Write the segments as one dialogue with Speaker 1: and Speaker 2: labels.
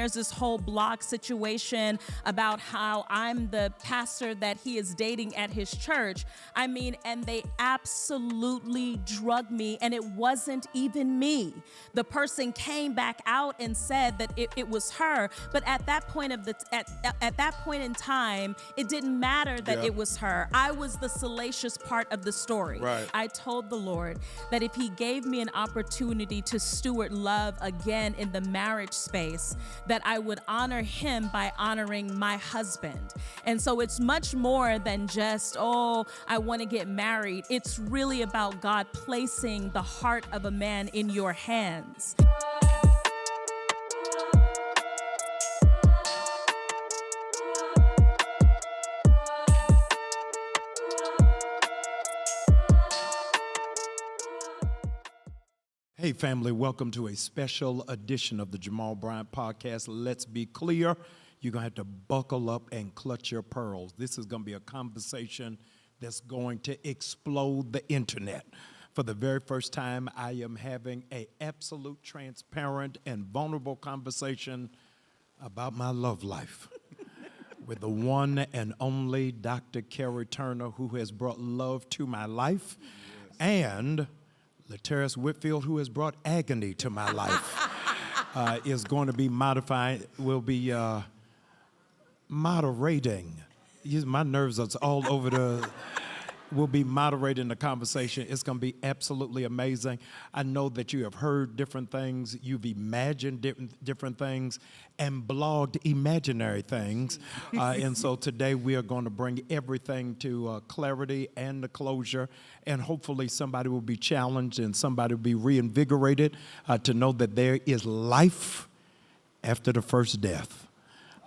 Speaker 1: there's this whole blog situation about how I'm the pastor that he is dating at his church. I mean, and they absolutely drug me, and it wasn't even me. The person came back out and said that it was her, but at that point at that point in time, it didn't matter that it was her. I was the salacious part of the story.
Speaker 2: Right.
Speaker 1: I told the Lord that if he gave me an opportunity to steward love again in the marriage space, that I would honor him by honoring my husband. And so it's much more than just, oh, I want to get married. It's really about God placing the heart of a man in your hands.
Speaker 3: Hey, family, welcome to a special edition of the Jamal Bryant podcast. Let's be clear, you're going to have to buckle up and clutch your pearls. This is going to be a conversation that's going to explode the internet. For the very first time, I am having an absolute, transparent, and vulnerable conversation about my love life with the one and only Dr. Karri Turner, who has brought love to my life, and Lateris Whitfield, who has brought agony to my life, is going to be moderating. My nerves are all over the. We'll be moderating the conversation. It's going to be absolutely amazing. I know that you have heard different things, you've imagined different things, and blogged imaginary things. And so today we are going to bring everything to clarity and the closure, and hopefully somebody will be challenged and somebody will be reinvigorated to know that there is life after the first death.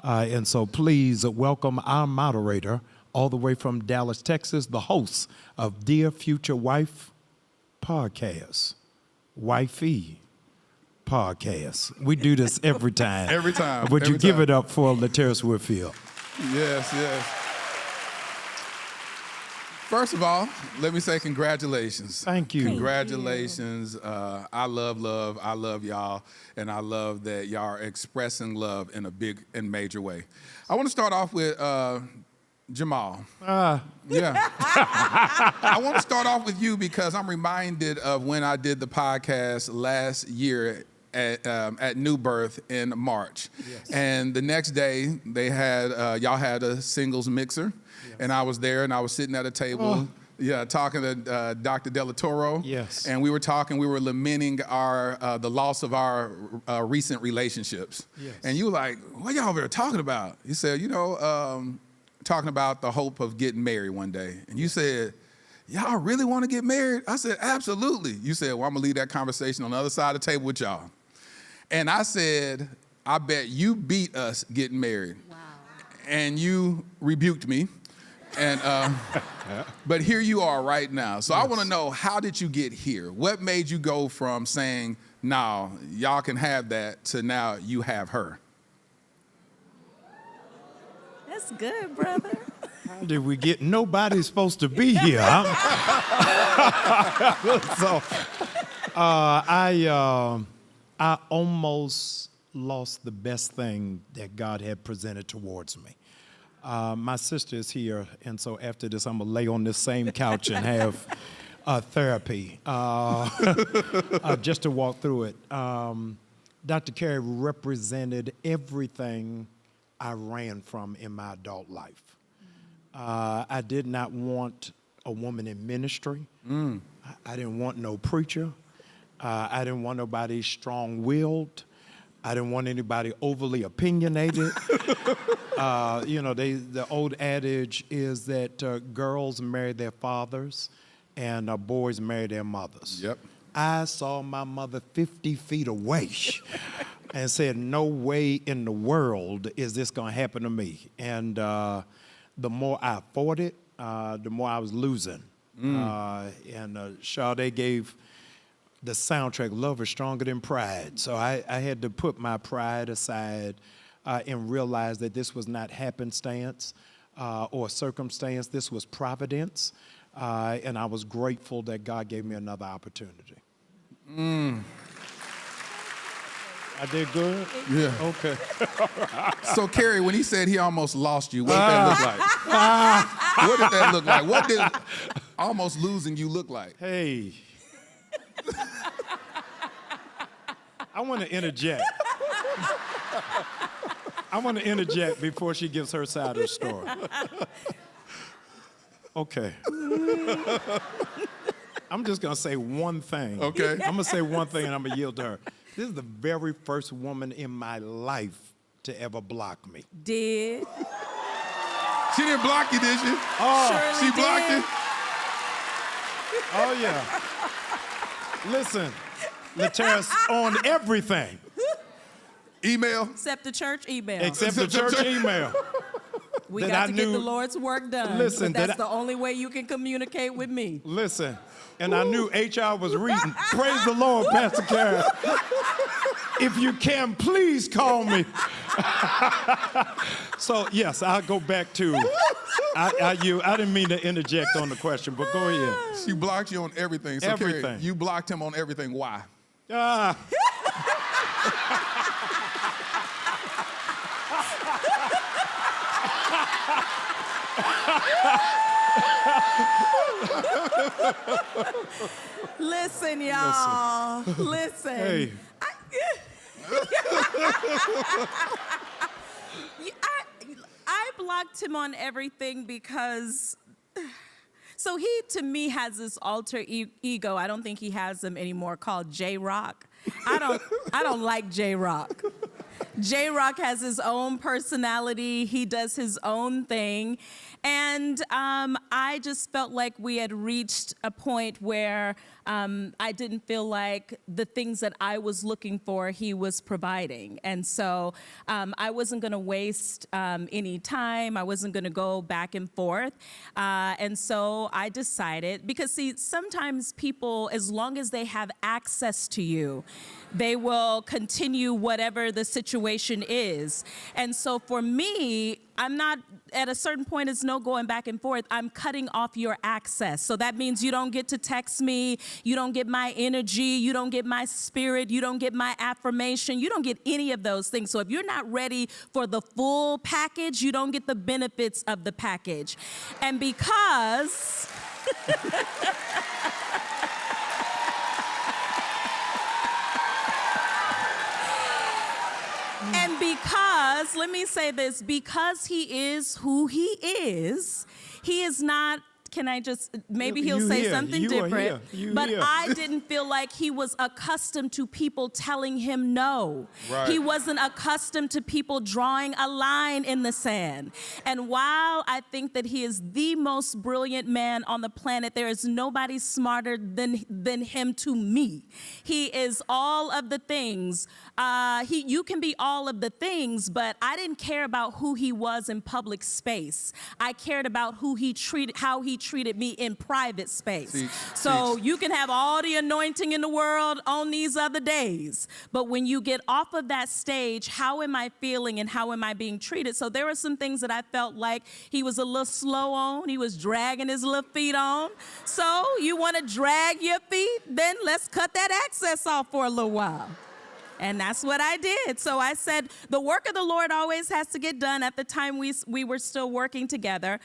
Speaker 3: And so please welcome our moderator, all the way from Dallas, Texas, the host of Dear Future Wife podcast, Wifey podcast. We do this every time.
Speaker 2: Every time.
Speaker 3: Would
Speaker 2: every
Speaker 3: you give
Speaker 2: time.
Speaker 3: it up for Lateris Whitfield?
Speaker 2: Yes, yes. First of all, let me say congratulations.
Speaker 3: Thank you.
Speaker 2: Congratulations. I love love. I love y'all. And I love that y'all are expressing love in a big and major way. I want to start off with Jamal. Yeah. I want to start off with you because I'm reminded of when I did the podcast last year at New Birth in March. Yes. And the next day, they had y'all had a singles mixer. Yes. And I was there, and I was sitting at a table, talking to Dr. Del Toro.
Speaker 3: Yes.
Speaker 2: And we were lamenting the loss of our recent relationships. Yes. And you were like, what y'all were talking about? You said, talking about the hope of getting married one day. And you said, y'all really want to get married? I said, absolutely. You said, well, I'm going to leave that conversation on the other side of the table with y'all. And I said, I bet you beat us getting married. Wow. And you rebuked me. And but here you are right now. So yes. I want to know, how did you get here? What made you go from saying, no, y'all can have that, to now you have her?
Speaker 1: That's good, brother.
Speaker 3: How did we get? Nobody's supposed to be here. So I almost lost the best thing that God had presented towards me. My sister is here, and so after this, I'm going to lay on this same couch and have therapy just to walk through it. Dr. Karri represented everything I ran from in my adult life. I did not want a woman in ministry. I didn't want no preacher. I didn't want nobody strong-willed. I didn't want anybody overly opinionated. The old adage is that girls marry their fathers and boys marry their mothers. Yep. I saw my mother 50 feet away and said, no way in the world is this going to happen to me. And the more I fought it, the more I was losing. And Sade gave the soundtrack, Love is Stronger Than Pride. So I had to put my pride aside and realize that this was not happenstance or circumstance. This was providence. And I was grateful that God gave me another opportunity. I did good?
Speaker 2: Yeah.
Speaker 3: Okay.
Speaker 2: So, Karri, when he said he almost lost you, what did that look like? What did that look like? What did almost losing you look like?
Speaker 3: Hey. I want to interject. I want to interject before she gives her side of the story. Okay. I'm just going to say one thing.
Speaker 2: Okay.
Speaker 3: I'm going to say one thing and I'm going to yield to her. This is the very first woman in my life to ever block me.
Speaker 1: Did.
Speaker 2: She didn't block you, did she?
Speaker 3: Oh,
Speaker 1: Surely
Speaker 2: She blocked
Speaker 1: did.
Speaker 2: you?
Speaker 3: oh yeah. Listen, Laterras, on everything
Speaker 2: Email?
Speaker 1: Except the church email.
Speaker 3: except the church email.
Speaker 1: we
Speaker 3: that
Speaker 1: got
Speaker 3: I
Speaker 1: to get
Speaker 3: knew-
Speaker 1: the Lord's work done.
Speaker 3: Listen,
Speaker 1: but that's
Speaker 3: that
Speaker 1: the only way you can communicate with me.
Speaker 3: Listen, and I knew HR was reading. Praise the Lord, Pastor Karri. If you can, please call me. So, yes, I'll go back to, I didn't mean to interject on the question, but go ahead.
Speaker 2: She blocked you on everything. So,
Speaker 3: Everything.
Speaker 2: Karri, you blocked him on everything. Why?
Speaker 3: Ah.
Speaker 1: Listen, y'all. Listen.
Speaker 3: Hey.
Speaker 1: I blocked him on everything because, so he to me has this alter ego. I don't think he has them anymore, called J-Rock. I don't like J-Rock. J-Rock has his own personality. He does his own thing. And I just felt like we had reached a point where I didn't feel like the things that I was looking for, he was providing. And so I wasn't going to waste any time. I wasn't going to go back and forth. And so I decided, because see, sometimes people, as long as they have access to you, they will continue whatever the situation is. And so for me, I'm not, at a certain point, it's no going back and forth. I'm cutting off your access. So that means you don't get to text me, you don't get my energy, you don't get my spirit, you don't get my affirmation, you don't get any of those things. So if you're not ready for the full package, you don't get the benefits of the package. And because... And because, let me say this, because he is who he is not, can I just, maybe he'll
Speaker 3: You
Speaker 1: say
Speaker 3: here.
Speaker 1: something
Speaker 3: You are
Speaker 1: different,
Speaker 3: here. You
Speaker 1: but
Speaker 3: here.
Speaker 1: I didn't feel like he was accustomed to people telling him no.
Speaker 2: Right.
Speaker 1: He wasn't accustomed to people drawing a line in the sand. And while I think that he is the most brilliant man on the planet, there is nobody smarter than him to me. He is all of the things. You can be all of the things, but I didn't care about who he was in public space. I cared about how he treated me in private space. So you can have all the anointing in the world on these other days, but when you get off of that stage, how am I feeling and how am I being treated? So there were some things that I felt like he was a little slow on. He was dragging his little feet on. So you want to drag your feet? Then let's cut that access off for a little while. And that's what I did. So I said, the work of the Lord always has to get done. At the time, we were still working together.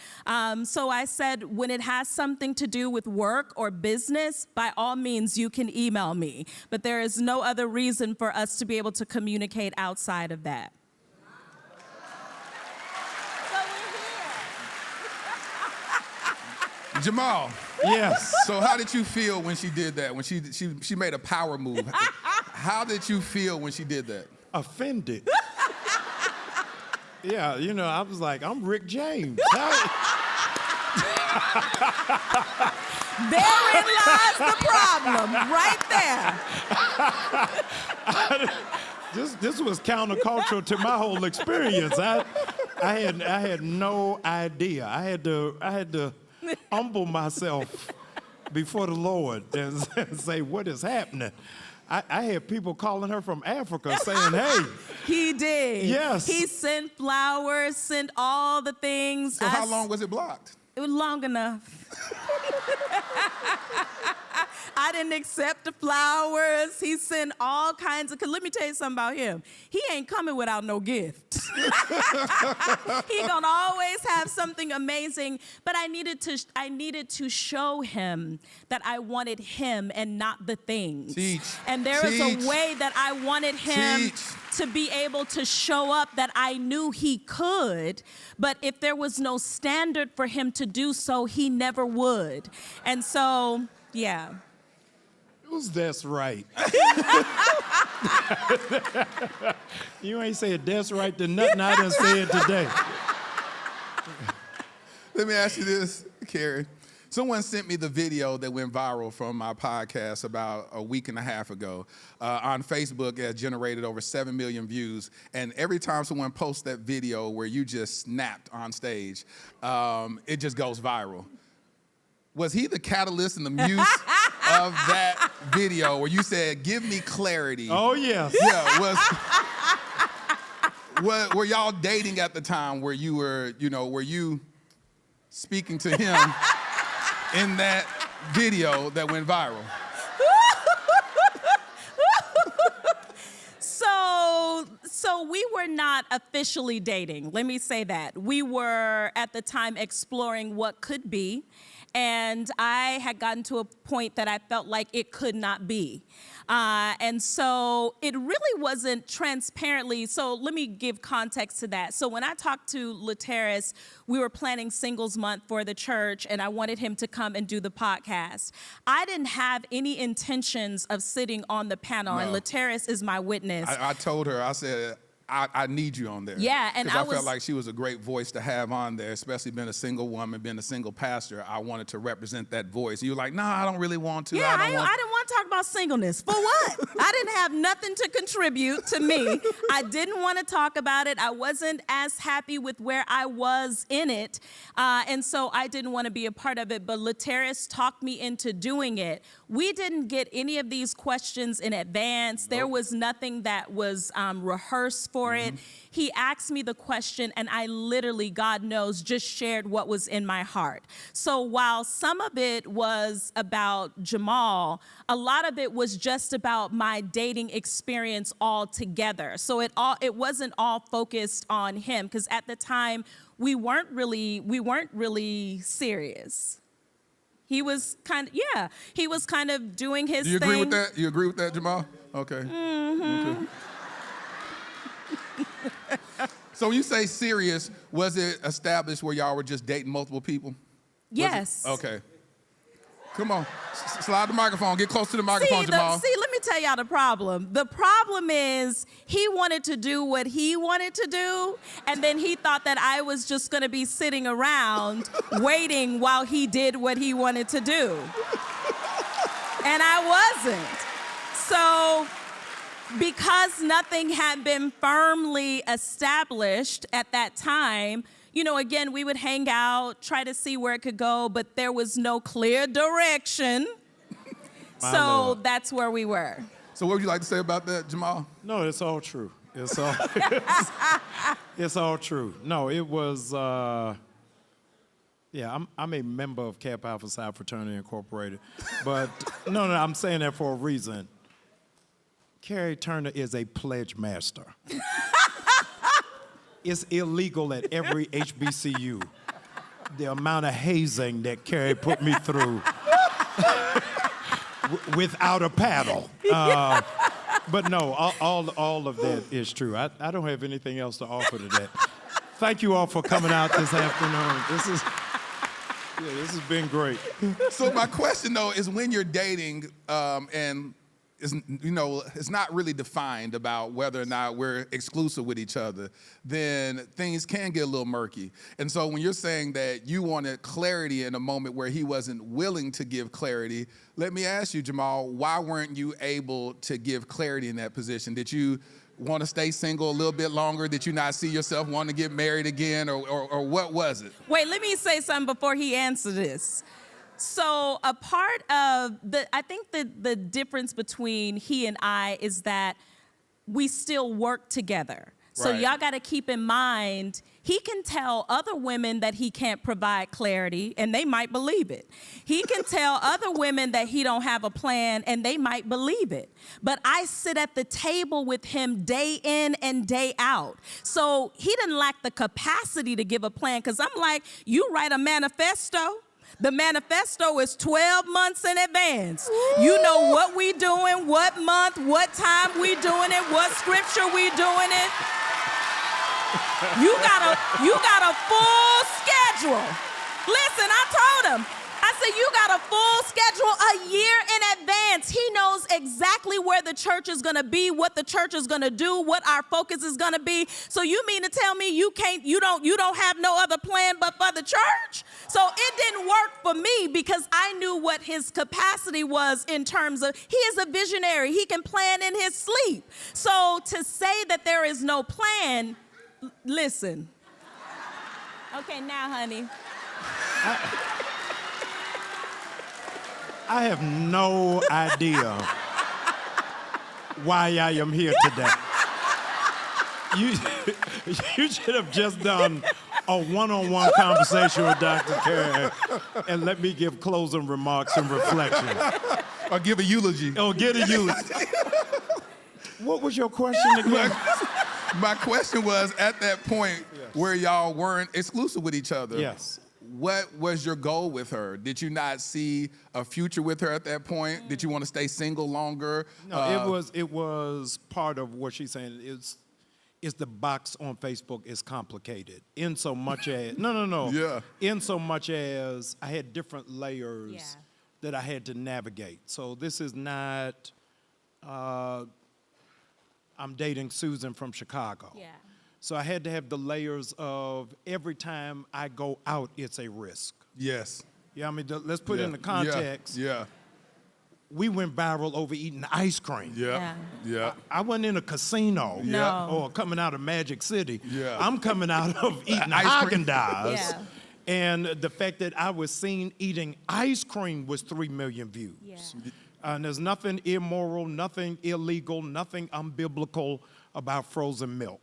Speaker 1: So I said, when it has something to do with work or business, by all means, you can email me. But there is no other reason for us to be able to communicate outside of that.
Speaker 2: Jamal.
Speaker 3: Yes.
Speaker 2: So how did you feel when she did that? When she made a power move? How did you feel when she did that?
Speaker 3: Offended. Yeah, you know, I was like, I'm Rick James.
Speaker 1: Therein lies the problem, right there.
Speaker 3: This was countercultural to my whole experience. I had no idea. I had to humble myself before the Lord and say, what is happening? I had people calling her from Africa saying, hey.
Speaker 1: He did.
Speaker 3: Yes.
Speaker 1: He sent flowers, sent all the things.
Speaker 2: So how long was it blocked?
Speaker 1: It was long enough. I didn't accept the flowers. He sent all kinds of, because let me tell you something about him. He ain't coming without no gift. He gonna always have something amazing, but I needed to show him that I wanted him and not the things.
Speaker 2: Teach.
Speaker 1: And there is
Speaker 2: Teach.
Speaker 1: a way that I wanted him
Speaker 2: Teach.
Speaker 1: to be able to show up that I knew he could, but if there was no standard for him to do so, he never would. And so, yeah.
Speaker 3: That's right. You ain't said that's right to nothing I done said today.
Speaker 2: Let me ask you this, Karri. Someone sent me the video that went viral from my podcast about a week and a half ago. On Facebook, it generated over 7 million views. And every time someone posts that video where you just snapped on stage, it just goes viral. Was he the catalyst and the muse of that video where you said, give me clarity?
Speaker 3: Oh, yes.
Speaker 2: Yeah, were y'all dating at the time where you were, were you speaking to him in that video that went viral?
Speaker 1: So we were not officially dating. Let me say that. We were at the time exploring what could be. And I had gotten to a point that I felt like it could not be. And so it really wasn't transparently, so let me give context to that. So when I talked to Lateris, we were planning Singles Month for the church, and I wanted him to come and do the podcast. I didn't have any intentions of sitting on the panel, and Lateris is my witness.
Speaker 2: I told her, I said, I need you on there.
Speaker 1: Yeah, and
Speaker 2: I felt like she was a great voice to have on there, especially being a single woman, being a single pastor. I wanted to represent that voice. You were like, no, I don't really want to.
Speaker 1: Yeah, I didn't want to talk about singleness. For what? I didn't have nothing to contribute to me. I didn't want to talk about it. I wasn't as happy with where I was in it. And so I didn't want to be a part of it. But Lateris talked me into doing it. We didn't get any of these questions in advance. Nope. There was nothing that was rehearsed for it. He asked me the question, and I literally, God knows, just shared what was in my heart. So while some of it was about Jamal, a lot of it was just about my dating experience altogether. So it wasn't all focused on him, because at the time we weren't really serious. He was kind of doing his thing.
Speaker 2: Do you agree with that? You agree with that, Jamal? Okay. Okay. So when you say serious, was it established where y'all were just dating multiple people?
Speaker 1: Yes.
Speaker 2: Okay. Come on. Slide the microphone. Get close to the microphone, Jamal.
Speaker 1: Let me tell y'all the problem. The problem is he wanted to do what he wanted to do, and then he thought that I was just going to be sitting around waiting while he did what he wanted to do. And I wasn't. So because nothing had been firmly established at that time, again, we would hang out, try to see where it could go, but there was no clear direction. So that's where we were.
Speaker 2: So what would you like to say about that, Jamal?
Speaker 3: No, it's all true. It's all true. No, it was, I'm a member of Kappa Alpha Psi Fraternity Incorporated. But no, I'm saying that for a reason. Karri Turner is a pledge master. It's illegal at every HBCU. The amount of hazing that Karri put me through without a paddle. But no, all of that is true. I don't have anything else to offer to that. Thank you all for coming out this afternoon. This has been great.
Speaker 2: So my question, though, is when you're dating and it's not really defined about whether or not we're exclusive with each other, then things can get a little murky. And so when you're saying that you wanted clarity in a moment where he wasn't willing to give clarity, let me ask you, Jamal, why weren't you able to give clarity in that position? Did you want to stay single a little bit longer? Did you not see yourself wanting to get married again, or what was it?
Speaker 1: Wait, let me say something before he answers this. So a part of I think the difference between he and I is that we still work together. So y'all got to keep in mind, He can tell other women that he can't provide clarity, and they might believe it. He can tell other women that he don't have a plan, and they might believe it. But I sit at the table with him day in and day out. So he didn't lack the capacity to give a plan, because I'm like, you write a manifesto. The manifesto is 12 months in advance. You know what we doing, what month, what time we doing it, what scripture we doing it. You got a full schedule. Listen, I told him, I said, you got a full schedule a year in advance. He knows exactly where the church is gonna be, what the church is gonna do, what our focus is gonna be. So you mean to tell me you don't have no other plan but for the church? So it didn't work for me, because I knew what his capacity was in terms of, he is a visionary. He can plan in his sleep. So to say that there is no plan, listen. Okay, now, honey.
Speaker 3: I have no idea why I am here today. You should have just done a one-on-one conversation with Dr. Karri and let me give closing remarks and reflection.
Speaker 2: Or give a eulogy.
Speaker 3: Oh, get a eulogy. What was your question again?
Speaker 2: My question was, at that point where y'all weren't exclusive with each other,
Speaker 3: yes,
Speaker 2: what was your goal with her? Did you not see a future with her at that point? Did you want to stay single longer?
Speaker 3: No, it was part of what she's saying. It's the box on Facebook is complicated in so much as in so much as I had different layers that I had to navigate. So this is not I'm dating Susan from Chicago.
Speaker 1: Yeah.
Speaker 3: So I had to have the layers of every time I go out, it's a risk.
Speaker 2: Yes.
Speaker 3: Yeah, I mean, let's put it in the context.
Speaker 2: Yeah.
Speaker 3: We went viral over eating ice cream.
Speaker 2: Yeah.
Speaker 3: I wasn't in a casino or coming out of Magic City.
Speaker 2: Yeah.
Speaker 3: I'm coming out of eating Haagen-Dazs.
Speaker 1: Yeah.
Speaker 3: And the fact that I was seen eating ice cream was 3 million views.
Speaker 1: Yeah.
Speaker 3: And there's nothing immoral, nothing illegal, nothing unbiblical about frozen milk.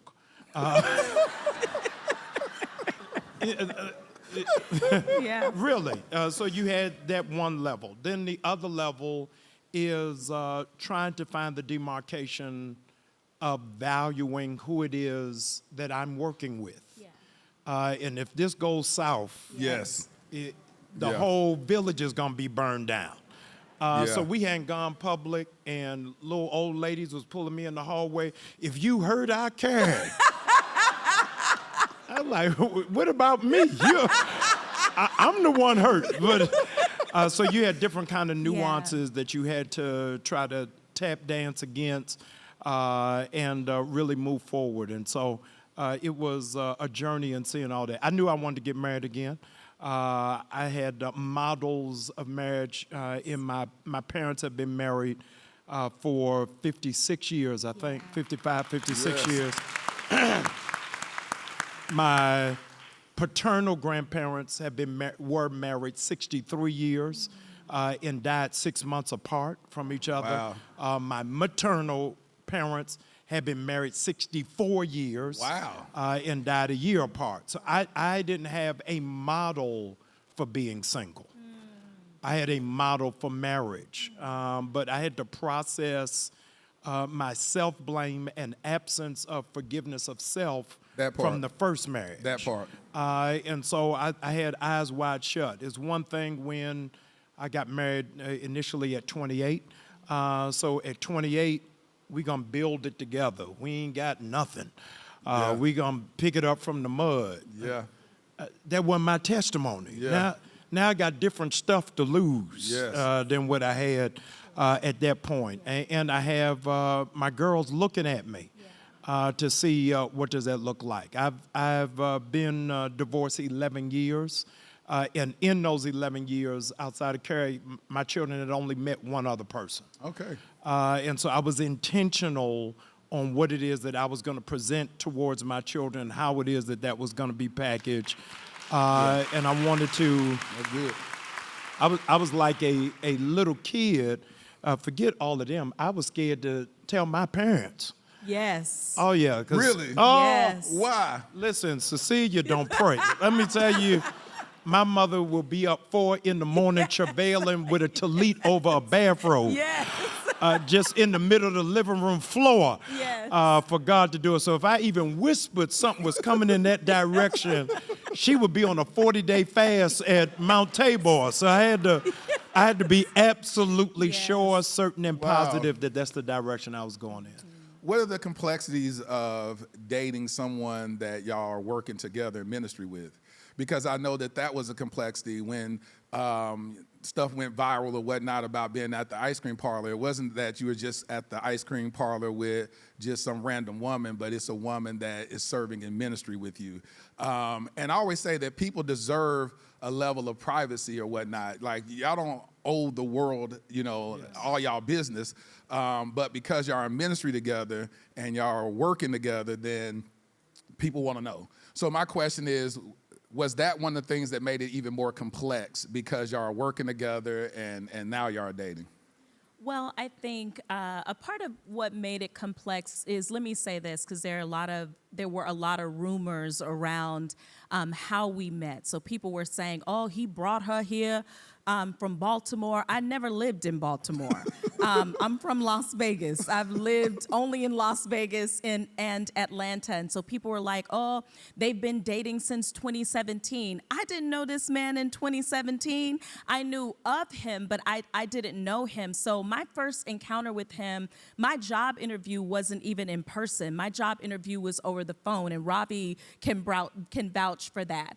Speaker 1: Yeah.
Speaker 3: Really. So you had that one level. Then the other level is trying to find the demarcation of valuing who it is that I'm working with. Yeah. And if this goes south, the whole village is going to be burned down. So we hadn't gone public, and little old ladies was pulling me in the hallway. If you heard I carried, I'm like, what about me? I'm the one hurt. But so you had different kind of nuances that you had to try to tap dance against and really move forward. And so it was a journey in seeing all that. I knew I wanted to get married again. I had models of marriage in my parents have been married for 56 years, I think, 55, 56 years. My paternal grandparents have been were married 63 years and died 6 months apart from each other.
Speaker 2: Wow.
Speaker 3: My maternal parents had been married 64 years.
Speaker 2: Wow.
Speaker 3: And died a year apart. So I didn't have a model for being single. I had a model for marriage. But I had to process my self-blame and absence of forgiveness of self from the first marriage.
Speaker 2: That part.
Speaker 3: And so I had eyes wide shut. It's one thing when I got married initially at 28. So at 28, we're going to build it together. We ain't got nothing. We're going to pick it up from the mud.
Speaker 2: Yeah.
Speaker 3: That wasn't my testimony.
Speaker 2: Yeah.
Speaker 3: Now I got different stuff to lose than what I had at that point. And I have my girls looking at me to see what does that look like. I've been divorced 11 years. And in those 11 years, outside of Karri, my children had only met one other person.
Speaker 2: Okay.
Speaker 3: And so I was intentional on what it is that I was going to present towards my children, how it is that was going to be packaged. And I wanted to.
Speaker 2: That's good.
Speaker 3: I was like a little kid. Forget all of them. I was scared to tell my parents
Speaker 1: Yes.
Speaker 3: Oh, yeah.
Speaker 2: Really?
Speaker 3: Oh,
Speaker 1: Yes.
Speaker 2: Why?
Speaker 3: listen, Cecilia don't pray. Let me tell you, my mother will be up 4 in the morning travailing with a tallit over a bathrobe.
Speaker 1: Yes.
Speaker 3: Just in the middle of the living room floor
Speaker 1: Yes.
Speaker 3: for God to do it. So if I even whispered something was coming in that direction, she would be on a 40-day fast at Mount Tabor. So I had to be absolutely
Speaker 1: Yes.
Speaker 3: sure, certain, and
Speaker 2: Wow.
Speaker 3: positive that that's the direction I was going in.
Speaker 2: What are the complexities of dating someone that y'all are working together in ministry with? Because I know that was a complexity when stuff went viral or whatnot about being at the ice cream parlor. It wasn't that you were just at the ice cream parlor with just some random woman, but it's a woman that is serving in ministry with you. And I always say that people deserve a level of privacy or whatnot. Like, y'all don't owe the world, all y'all business. But because y'all are in ministry together and y'all are working together, then people want to know. So my question is, was that one of the things that made it even more complex because y'all are working together and now y'all are dating?
Speaker 1: Well, I think a part of what made it complex is, let me say this, because there were a lot of rumors around how we met. So people were saying, "Oh, he brought her here from Baltimore." I never lived in Baltimore. I'm from Las Vegas. I've lived only in Las Vegas and Atlanta. And so people were like, "Oh, they've been dating since 2017." I didn't know this man in 2017. I knew of him, but I didn't know him. So my first encounter with him, my job interview wasn't even in person. My job interview was over the phone, and Robbie can vouch for that.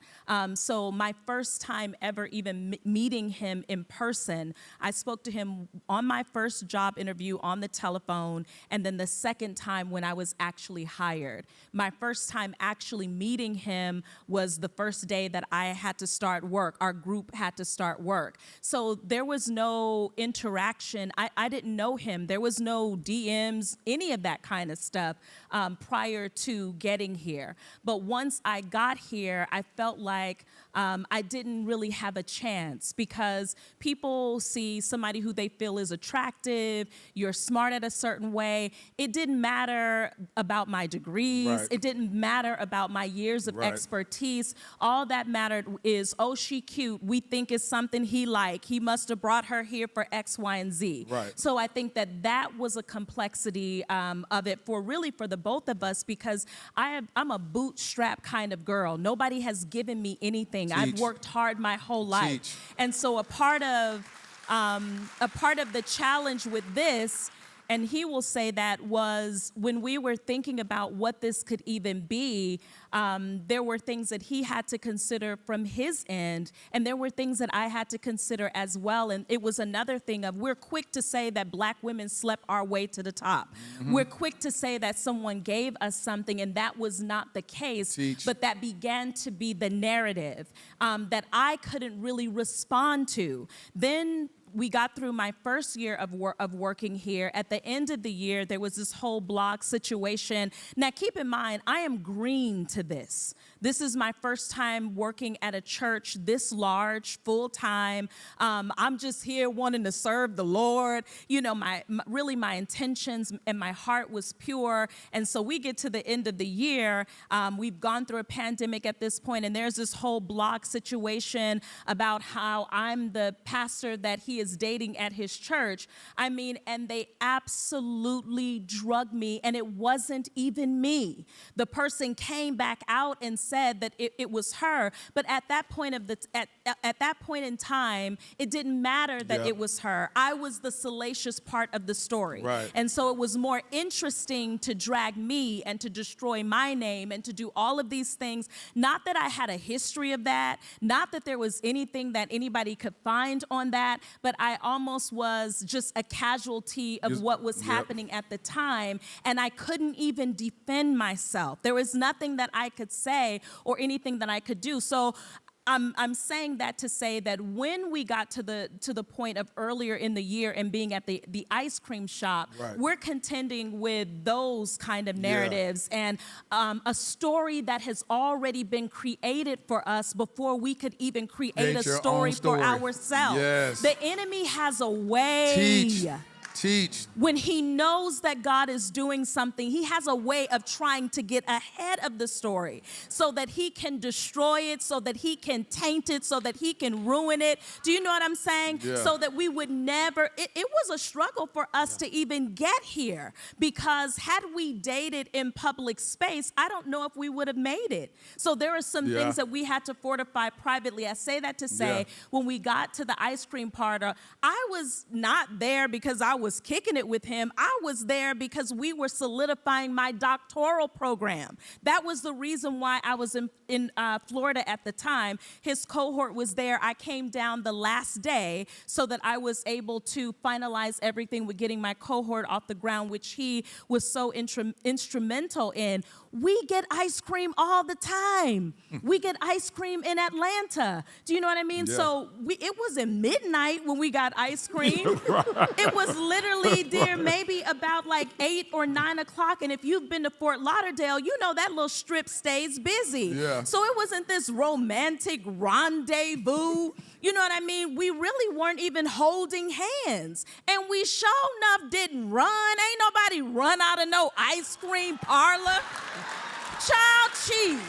Speaker 1: So my first time ever even meeting him in person, I spoke to him on my first job interview on the telephone, and then the second time when I was actually hired. My first time actually meeting him was the first day that I had to start work. Our group had to start work. So there was no interaction. I didn't know him. There was no DMs, any of that kind of stuff prior to getting here. But once I got here, I felt like I didn't really have a chance because people see somebody who they feel is attractive, you're smart at a certain way. It didn't matter about my degrees.
Speaker 2: Right.
Speaker 1: It didn't matter about my years of
Speaker 2: Right.
Speaker 1: expertise. All that mattered is, oh, she cute. We think it's something he like. He must have brought her here for X, Y, and Z.
Speaker 2: Right.
Speaker 1: So I think that was a complexity of it for the both of us, because I'm a bootstrap kind of girl. Nobody has given me anything. I've
Speaker 2: Teach.
Speaker 1: worked hard my whole life.
Speaker 2: Teach.
Speaker 1: And so a part of the challenge with this, and he will say that, was when we were thinking about what this could even be, there were things that he had to consider from his end, and there were things that I had to consider as well. And it was another thing of, we're quick to say that Black women slept our way to the top. Mm-hmm. We're quick to say that someone gave us something, and that was not the case.
Speaker 2: Teach.
Speaker 1: But that began to be the narrative that I couldn't really respond to. Then we got through my first year of working here. At the end of the year, there was this whole blog situation. Now, keep in mind, I am green to this. This is my first time working at a church this large, full time. I'm just here wanting to serve the Lord. My intentions and my heart was pure. And so we get to the end of the year. We've gone through a pandemic at this point, and there's this whole blog situation about how I'm the pastor that he is dating at his church. And they absolutely drug me, and it wasn't even me. The person came back out and said that it was her, but at that point at that point in time, it didn't matter that it was her. I was the salacious part of the story.
Speaker 2: Right.
Speaker 1: And so it was more interesting to drag me and to destroy my name and to do all of these things. Not that I had a history of that, not that there was anything that anybody could find on that, but I almost was just a casualty of what was happening at the time, and I couldn't even defend myself. There was nothing that I could say or anything that I could do. So I'm saying that to say that when we got to the point of earlier in the year and being at the ice cream shop,
Speaker 2: right,
Speaker 1: we're contending with those kind of narratives and a story that has already been created for us before we could even create a story for ourselves.
Speaker 2: Yes.
Speaker 1: The enemy has a way.
Speaker 2: Teach. Teach.
Speaker 1: When he knows that God is doing something, he has a way of trying to get ahead of the story so that he can destroy it, so that he can taint it, so that he can ruin it. Do you know what I'm saying?
Speaker 2: Yeah.
Speaker 1: So that we would never, it was a struggle for us to even get here, because had we dated in public space, I don't know if we would have made it. So there are some things that we had to fortify privately. I say that to say, when we got to the ice cream parlor, I was not there because I was kicking it with him. I was there because we were solidifying my doctoral program. That was the reason why I was in Florida at the time. His cohort was there. I came down the last day so that I was able to finalize everything with getting my cohort off the ground, which he was so instrumental in. We get ice cream all the time. We get ice cream in Atlanta. Do you know what I mean?
Speaker 2: Yeah.
Speaker 1: So it wasn't midnight when we got ice cream. It was literally, dear, maybe about like 8 or 9 o'clock. And if you've been to Fort Lauderdale, you know that little strip stays busy.
Speaker 2: Yeah.
Speaker 1: So it wasn't this romantic rendezvous. You know what I mean? We really weren't even holding hands. And we sure enough didn't run. Ain't nobody run out of no ice cream parlor. Child cheese.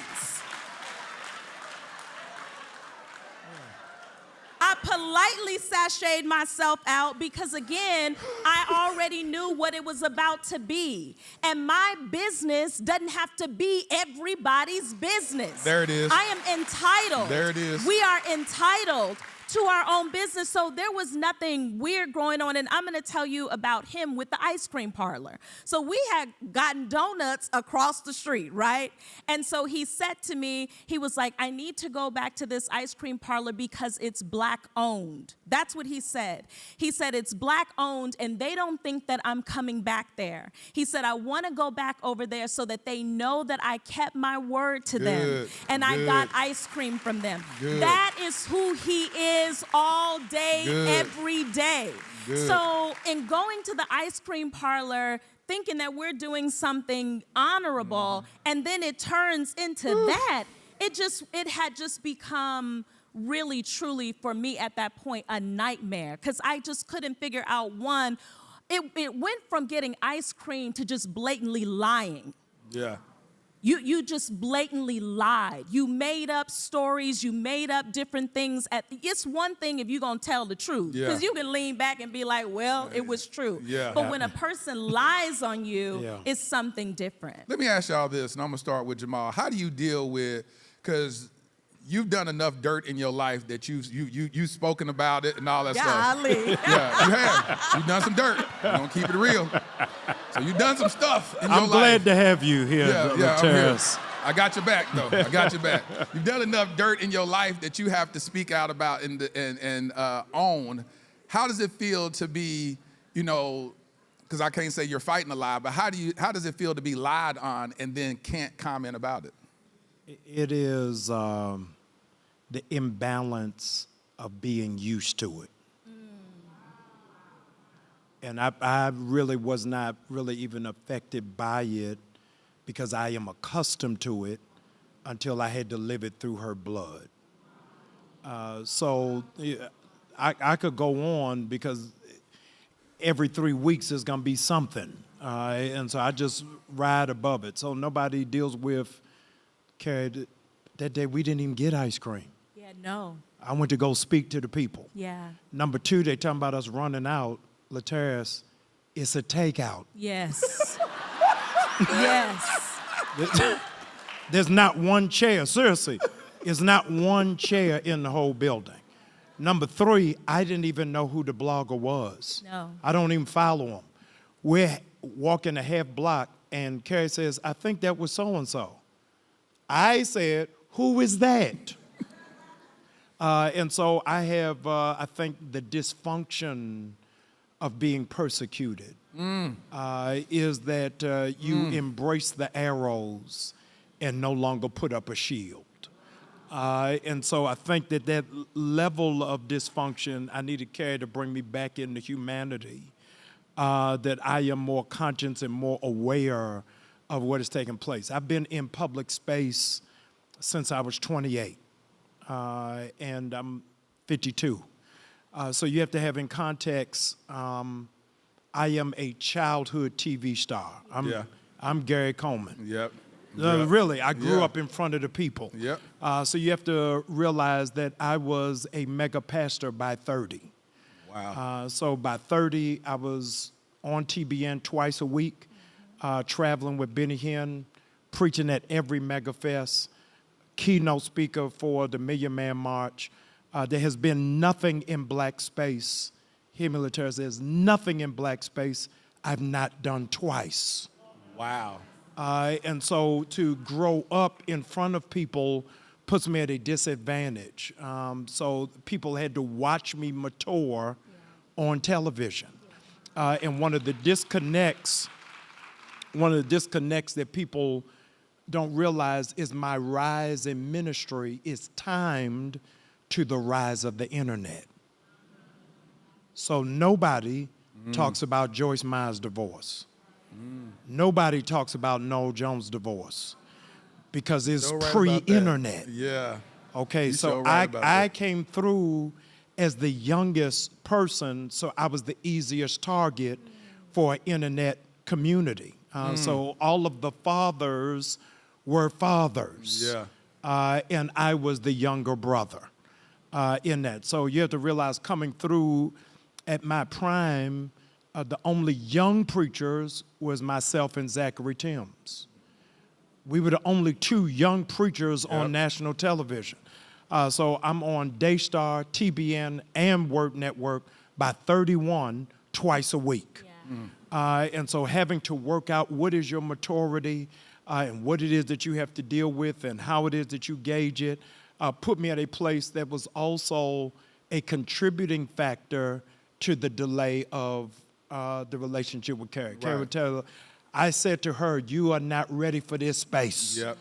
Speaker 1: I politely sashayed myself out because, again, I already knew what it was about to be. And my business doesn't have to be everybody's business.
Speaker 2: There it is.
Speaker 1: I am entitled.
Speaker 2: There it is.
Speaker 1: We are entitled to our own business. So there was nothing weird going on. And I'm going to tell you about him with the ice cream parlor. So we had gotten donuts across the street, right? And so he said to me, he was like, I need to go back to this ice cream parlor because it's black owned. That's what he said. He said, it's black owned and they don't think that I'm coming back there. He said, I want to go back over there so that they know that I kept my word to them and I got ice cream from them. That is who he is all day, every day. So in going to the ice cream parlor, thinking that we're doing something honorable, and then it turns into that, it had just become really, truly, for me at that point, a nightmare. Because I just couldn't figure out, one, it went from getting ice cream to just blatantly lying.
Speaker 2: Yeah.
Speaker 1: You just blatantly lied. You made up stories. You made up different things. It's one thing if you're going to tell the truth. Because you can lean back and be like, well, it was true.
Speaker 2: Yeah.
Speaker 1: But when a person lies on you, it's something different.
Speaker 2: Let me ask y'all this, and I'm going to start with Jamal. How do you deal with, because you've done enough dirt in your life that you've spoken about it and all that stuff. Yeah, you have. You've done some dirt. You're going to keep it real. So you've done some stuff in your life.
Speaker 3: I'm glad to have you here,
Speaker 2: Terrence. I got your back, though. I got your back. You've done enough dirt in your life that you have to speak out about and own. How does it feel to be, because I can't say you're fighting a lie, but how does it feel to be lied on and then can't comment about it?
Speaker 3: It is the imbalance of being used to it. And I really was not really even affected by it because I am accustomed to it until I had to live it through her blood. So I could go on because every 3 weeks there's going to be something. And so I just ride above it. So nobody deals with, Karri, that day we didn't even get ice cream.
Speaker 1: Yeah, no.
Speaker 3: I went to go speak to the people.
Speaker 1: Yeah.
Speaker 3: Number 2, they talking about us running out. Laterras, it's a takeout.
Speaker 1: Yes. Yes.
Speaker 3: There's not one chair. Seriously, there's not one chair in the whole building. Number 3, I didn't even know who the blogger was.
Speaker 1: No.
Speaker 3: I don't even follow him. We're walking a half block, and Karri says, I think that was so-and-so. I said, who is that? And so I have, I think, the dysfunction of being persecuted is that you embrace the arrows and no longer put up a shield. And so I think that level of dysfunction, I needed Karri to bring me back into humanity, that I am more conscious and more aware of what is taking place. I've been in public space since I was 28, and I'm 52. So you have to have in context, I am a childhood TV star. I'm Gary Coleman.
Speaker 2: Yep.
Speaker 3: Really, I grew
Speaker 2: Yeah.
Speaker 3: up in front of the people.
Speaker 2: Yep.
Speaker 3: So you have to realize that I was a mega pastor by 30.
Speaker 2: Wow.
Speaker 3: So by 30, I was on TBN twice a week, traveling with Benny Hinn, preaching at every mega fest, keynote speaker for the Million Man March. There has been nothing in black space. Hear me, Laterra, there's nothing in black space I've not done twice.
Speaker 2: Wow.
Speaker 3: And so to grow up in front of people puts me at a disadvantage. So people had to watch me mature on television. And one of the disconnects that people don't realize is my rise in ministry is timed to the rise of the internet. So nobody talks about Joyce Meyer's divorce. Nobody talks about Noel Jones' divorce because it's
Speaker 2: So right about
Speaker 3: pre-internet.
Speaker 2: that. Yeah.
Speaker 3: Okay,
Speaker 2: You
Speaker 3: so
Speaker 2: so right about
Speaker 3: I
Speaker 2: that.
Speaker 3: came through as the youngest person, so I was the easiest target for an internet community. So all of the fathers were fathers.
Speaker 2: Yeah.
Speaker 3: And I was the younger brother in that. So you have to realize coming through at my prime, the only young preachers was myself and Zachary Timms. We were the only two young preachers on national television. So I'm on Daystar, TBN, and Word Network by 31 twice a week. And so having to work out what is your maturity and what it is that you have to deal with and how it is that you gauge it put me at a place that was also a contributing factor to the delay of the relationship with Karri. Karri would tell her, I said to her, you are not ready for this space.
Speaker 2: Yep.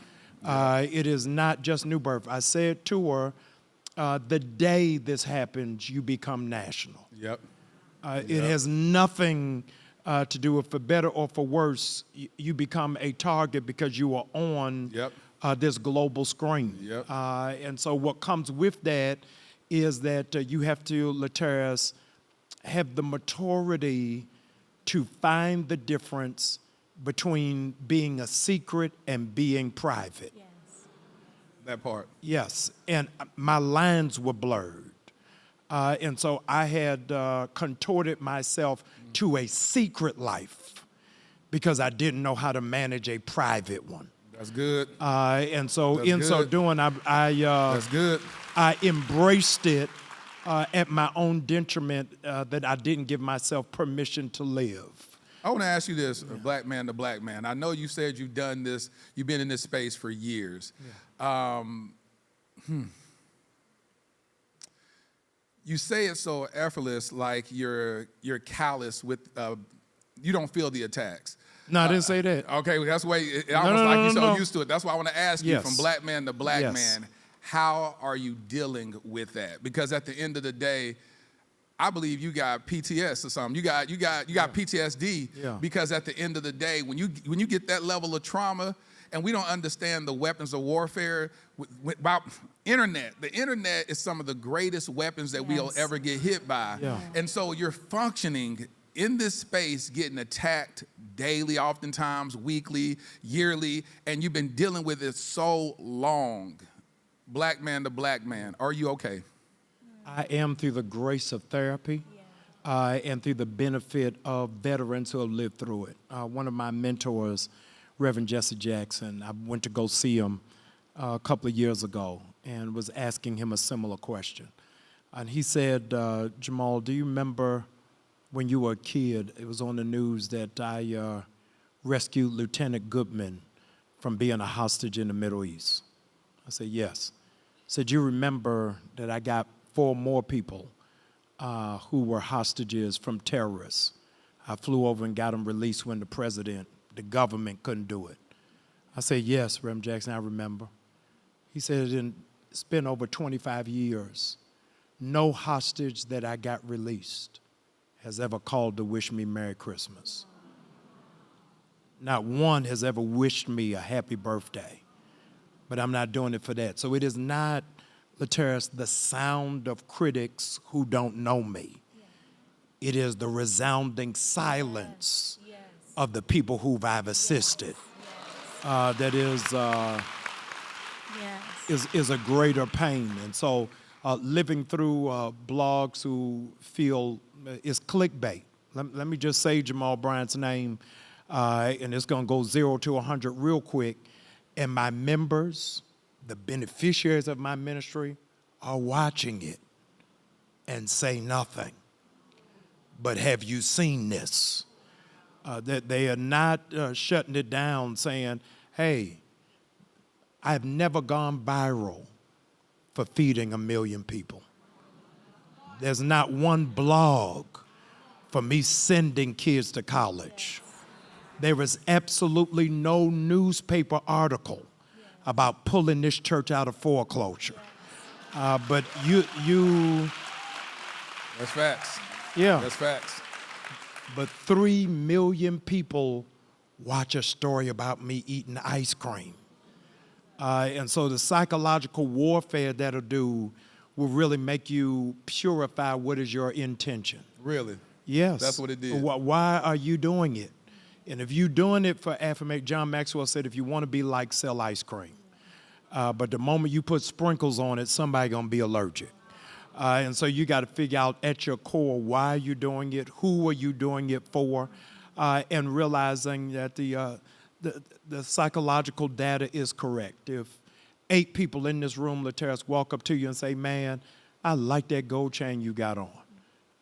Speaker 3: It is not just new birth. I said to her, the day this happens, you become national.
Speaker 2: Yep.
Speaker 3: It has nothing to do with for better or for worse. You become a target because you are on this global screen.
Speaker 2: Yep.
Speaker 3: And so what comes with that is that you have to, Laterra, have the maturity to find the difference between being a secret and being private.
Speaker 1: Yes.
Speaker 2: That part.
Speaker 3: Yes, and my lines were blurred. And so I had contorted myself to a secret life because I didn't know how to manage a private one.
Speaker 2: That's good.
Speaker 3: And so
Speaker 2: That's
Speaker 3: in
Speaker 2: good.
Speaker 3: so doing,
Speaker 2: That's good.
Speaker 3: I embraced it at my own detriment that I didn't give myself permission to live.
Speaker 2: I want to ask you this, black man to black man. I know you said you've done this, you've been in this space for years. You say it so effortless, like you're callous with, you don't feel the attacks.
Speaker 3: No, I didn't say that.
Speaker 2: Okay, that's why it almost like you're so
Speaker 3: no.
Speaker 2: used to it. That's why I want to ask you,
Speaker 3: Yes.
Speaker 2: from black man to black
Speaker 3: Yes.
Speaker 2: man, how are you dealing with that? Because at the end of the day, I believe you got PTS or something. You got PTSD.
Speaker 3: Yeah.
Speaker 2: Because at the end of the day, when you get that level of trauma, and we don't understand the weapons of warfare about internet. The internet is some of the greatest weapons that we'll ever get hit by.
Speaker 3: Yeah.
Speaker 2: And so you're functioning in this space, getting attacked daily, oftentimes weekly, yearly, and you've been dealing with it so long. Black man to black man, are you okay?
Speaker 3: I am through the grace of therapy and through the benefit of veterans who have lived through it. One of my mentors, Reverend Jesse Jackson, I went to go see him a couple of years ago and was asking him a similar question. And he said, Jamal, do you remember when you were a kid, it was on the news that I rescued Lieutenant Goodman from being a hostage in the Middle East? I said, yes. He said, you remember that I got 4 more people who were hostages from terrorists. I flew over and got them released when the government couldn't do it. I said, yes, Reverend Jackson, I remember. He said, it's been over 25 years. No hostage that I got released has ever called to wish me Merry Christmas. Not one has ever wished me a happy birthday, but I'm not doing it for that. So it is not, Laterra, the sound of critics who don't know me. It is the resounding silence of the people who I've assisted. That is a greater pain. And so living through blogs who feel it's clickbait. Let me just say Jamal Bryant's name, and it's going to go 0 to 100 real quick. And my members, the beneficiaries of my ministry, are watching it and say nothing. But have you seen this? That they are not shutting it down saying, hey, I've never gone viral for feeding 1 million people. There's not one blog for me sending kids to college. There is absolutely no newspaper article about pulling this church out of foreclosure. But you.
Speaker 2: That's facts.
Speaker 3: Yeah.
Speaker 2: That's facts.
Speaker 3: But 3 million people watch a story about me eating ice cream. And so the psychological warfare that'll do will really make you purify what is your intention.
Speaker 2: Really?
Speaker 3: Yes.
Speaker 2: That's what it did.
Speaker 3: Why are you doing it? And if you're doing it for affirmation, John Maxwell said, if you want to be like, sell ice cream. But the moment you put sprinkles on it, somebody's going to be allergic. And so you got to figure out at your core, why are you doing it? Who are you doing it for? And realizing that the psychological data is correct. If 8 people in this room, Lateras, walk up to you and say, man, I like that gold chain you got on.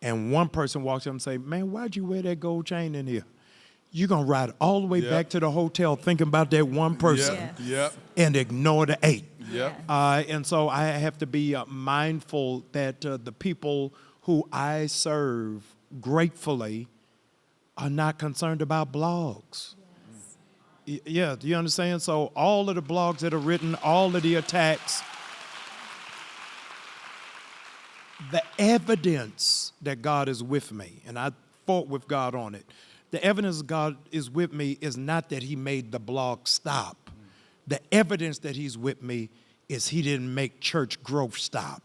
Speaker 3: And one person walks up and say, man, why'd you wear that gold chain in here? You're going to ride all the way back to the hotel thinking about that one person and ignore the 8. And so I have to be mindful that the people who I serve gratefully are not concerned about blogs. Yeah, do you understand? So all of the blogs that are written, all of the attacks, the evidence that God is with me, and I fought with God on it, the evidence God is with me is not that he made the blog stop. The evidence that he's with me is he didn't make church growth stop.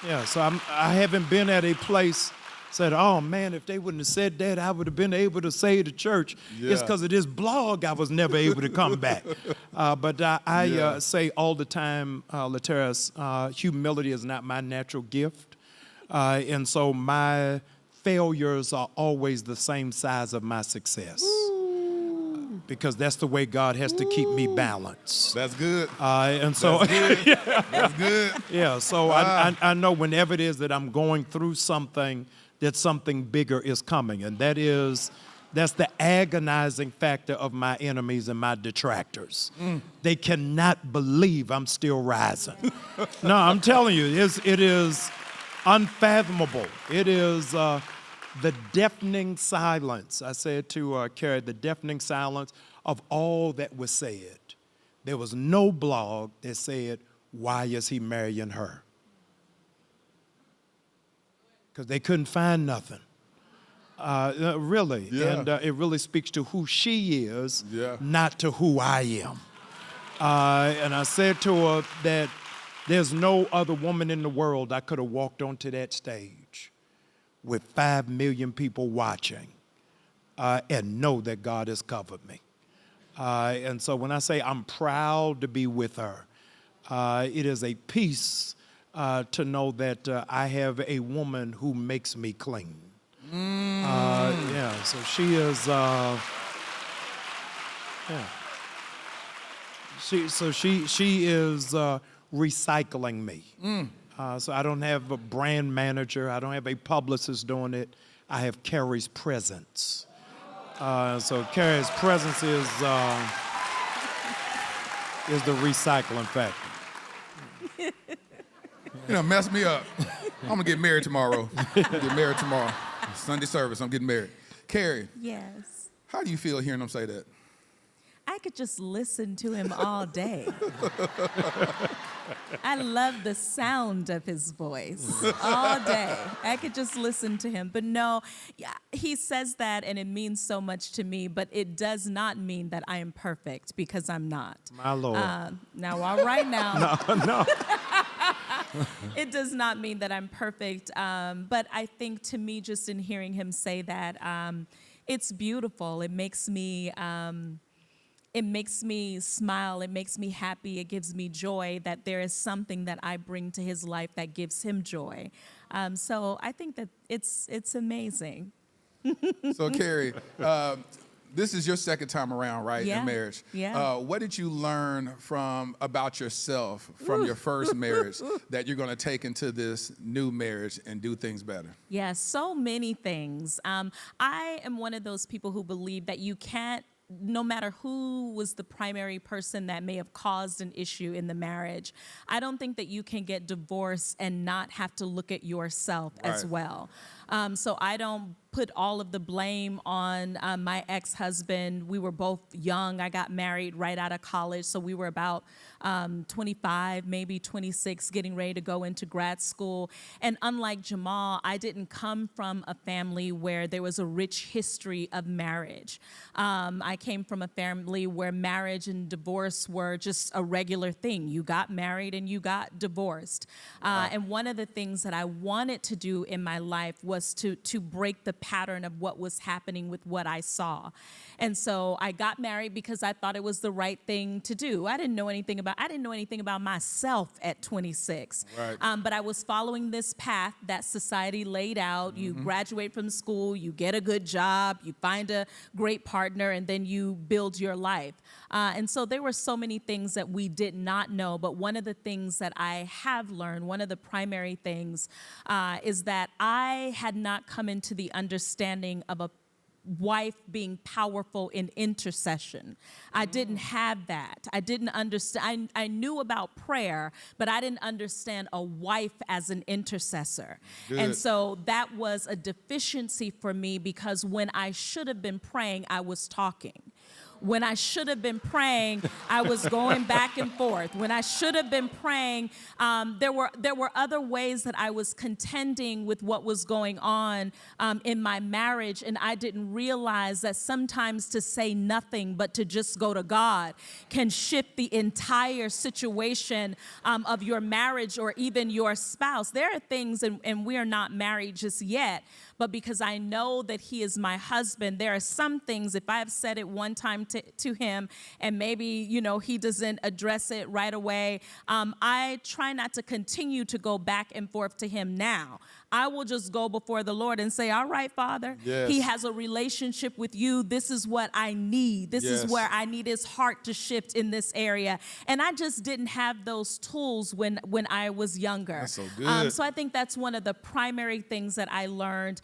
Speaker 3: Yeah, so I haven't been at a place said, oh man, if they wouldn't have said that, I would have been able to say to church. It's because of this blog I was never able to come back. But I say all the time, Lateras, humility is not my natural gift. And so my failures are always the same size of my success. Because that's the way God has to keep me balanced.
Speaker 2: That's good.
Speaker 3: And so
Speaker 2: that's good. That's good.
Speaker 3: Yeah, so I know whenever it is that I'm going through something, that something bigger is coming. And that's the agonizing factor of my enemies and my detractors. They cannot believe I'm still rising. No, I'm telling you, it is unfathomable. It is the deafening silence. I said to Karri, the deafening silence of all that was said. There was no blog that said, why is he marrying her? Because they couldn't find nothing. Really.
Speaker 2: Yeah.
Speaker 3: And it really speaks to who she is,
Speaker 2: Yeah.
Speaker 3: not to who I am. And I said to her that there's no other woman in the world I could have walked onto that stage with 5 million people watching and know that God has covered me. And so when I say I'm proud to be with her, it is a peace to know that I have a woman who makes me clean. Yeah, so she is, she is recycling me. So I don't have a brand manager. I don't have a publicist doing it. I have Karri's presence. So Karri's presence is the recycling factor.
Speaker 2: You know, mess me up. I'm gonna get married tomorrow. Sunday service, I'm getting married. Karri.
Speaker 1: Yes.
Speaker 2: How do you feel hearing them say that?
Speaker 1: I could just listen to him all day. I love the sound of his voice all day. I could just listen to him. But no, he says that and it means so much to me, but it does not mean that I am perfect because I'm not.
Speaker 3: My Lord.
Speaker 1: Now, all right now.
Speaker 3: No.
Speaker 1: It does not mean that I'm perfect. But I think to me, just in hearing him say that, it's beautiful. It makes me smile. It makes me happy. It gives me joy that there is something that I bring to his life that gives him joy. So I think that it's amazing.
Speaker 2: So, Karri, this is your second time around, right,
Speaker 1: Yeah.
Speaker 2: in marriage.
Speaker 1: Yeah.
Speaker 2: What did you learn about yourself from your first marriage that you're going to take into this new marriage and do things better?
Speaker 1: Yeah, so many things. I am one of those people who believe that you can't, no matter who was the primary person that may have caused an issue in the marriage, I don't think that you can get divorced and not have to look at yourself as
Speaker 2: Right.
Speaker 1: well. So I don't put all of the blame on my ex-husband. We were both young. I got married right out of college, so we were about 25, maybe 26, getting ready to go into grad school. And unlike Jamal, I didn't come from a family where there was a rich history of marriage. I came from a family where marriage and divorce were just a regular thing. You got married and you got divorced. And one of the things that I wanted to do in my life was to break the pattern of what was happening with what I saw. And so I got married because I thought it was the right thing to do. I didn't know anything about myself at 26.
Speaker 2: Right.
Speaker 1: But I was following this path that society laid out. You graduate from school, you get a good job, you find a great partner, and then you build your life. And so there were so many things that we did not know, but one of the things that I have learned, one of the primary things, is that I had not come into the understanding of a wife being powerful in intercession. I didn't have that. I didn't understand. I knew about prayer, but I didn't understand a wife as an intercessor.
Speaker 2: Good.
Speaker 1: And so that was a deficiency for me, because when I should have been praying, I was talking. When I should have been praying, I was going back and forth. When I should have been praying, there were other ways that I was contending with what was going on in my marriage, and I didn't realize that sometimes to say nothing but to just go to God can shift the entire situation of your marriage or even your spouse. There are things, and we are not married just yet, but because I know that he is my husband, there are some things, if I've said it one time to him and maybe, he doesn't address it right away, I try not to continue to go back and forth to him now. I will just go before the Lord and say, all right, Father,
Speaker 2: Yes.
Speaker 1: he has a relationship with you. This is what I need. This is
Speaker 2: Yes.
Speaker 1: where I need his heart to shift in this area. And I just didn't have those tools when I was younger.
Speaker 2: That's so good.
Speaker 1: So I think that's one of the primary things that I learned.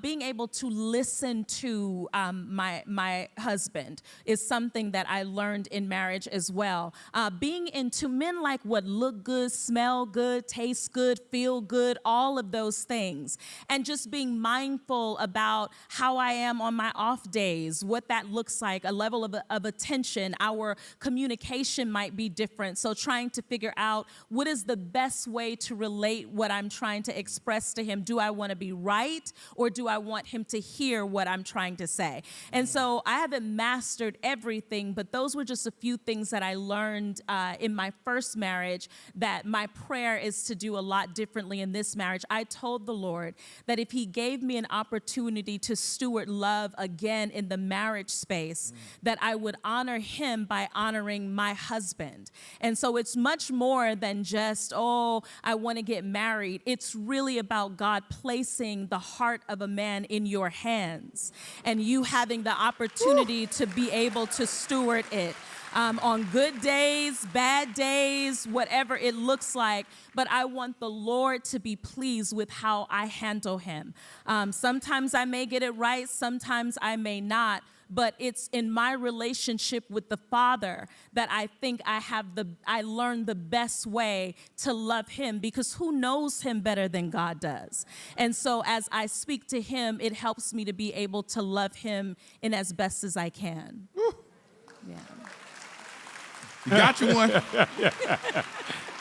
Speaker 1: Being able to listen to my husband is something that I learned in marriage as well. Being into men like what look good, smell good, taste good, feel good, all of those things. And just being mindful about how I am on my off days, what that looks like, a level of attention. Our communication might be different. So trying to figure out what is the best way to relate what I'm trying to express to him. Do I want to be right, or do I want him to hear what I'm trying to say? And so I haven't mastered everything, but those were just a few things that I learned in my first marriage, that my prayer is to do a lot differently in this marriage. I told the Lord that if he gave me an opportunity to steward love again in the marriage space, that I would honor him by honoring my husband. And so it's much more than just, I want to get married. It's really about God placing the heart of a man in your hands and you having the opportunity to be able to steward it. On good days, bad days, whatever it looks like, but I want the Lord to be pleased with how I handle him. Sometimes I may get it right, sometimes I may not, but it's in my relationship with the Father that I think I learned the best way to love him, because who knows him better than God does? And so as I speak to him, it helps me to be able to love him in as best as I can. Yeah.
Speaker 2: You got you one.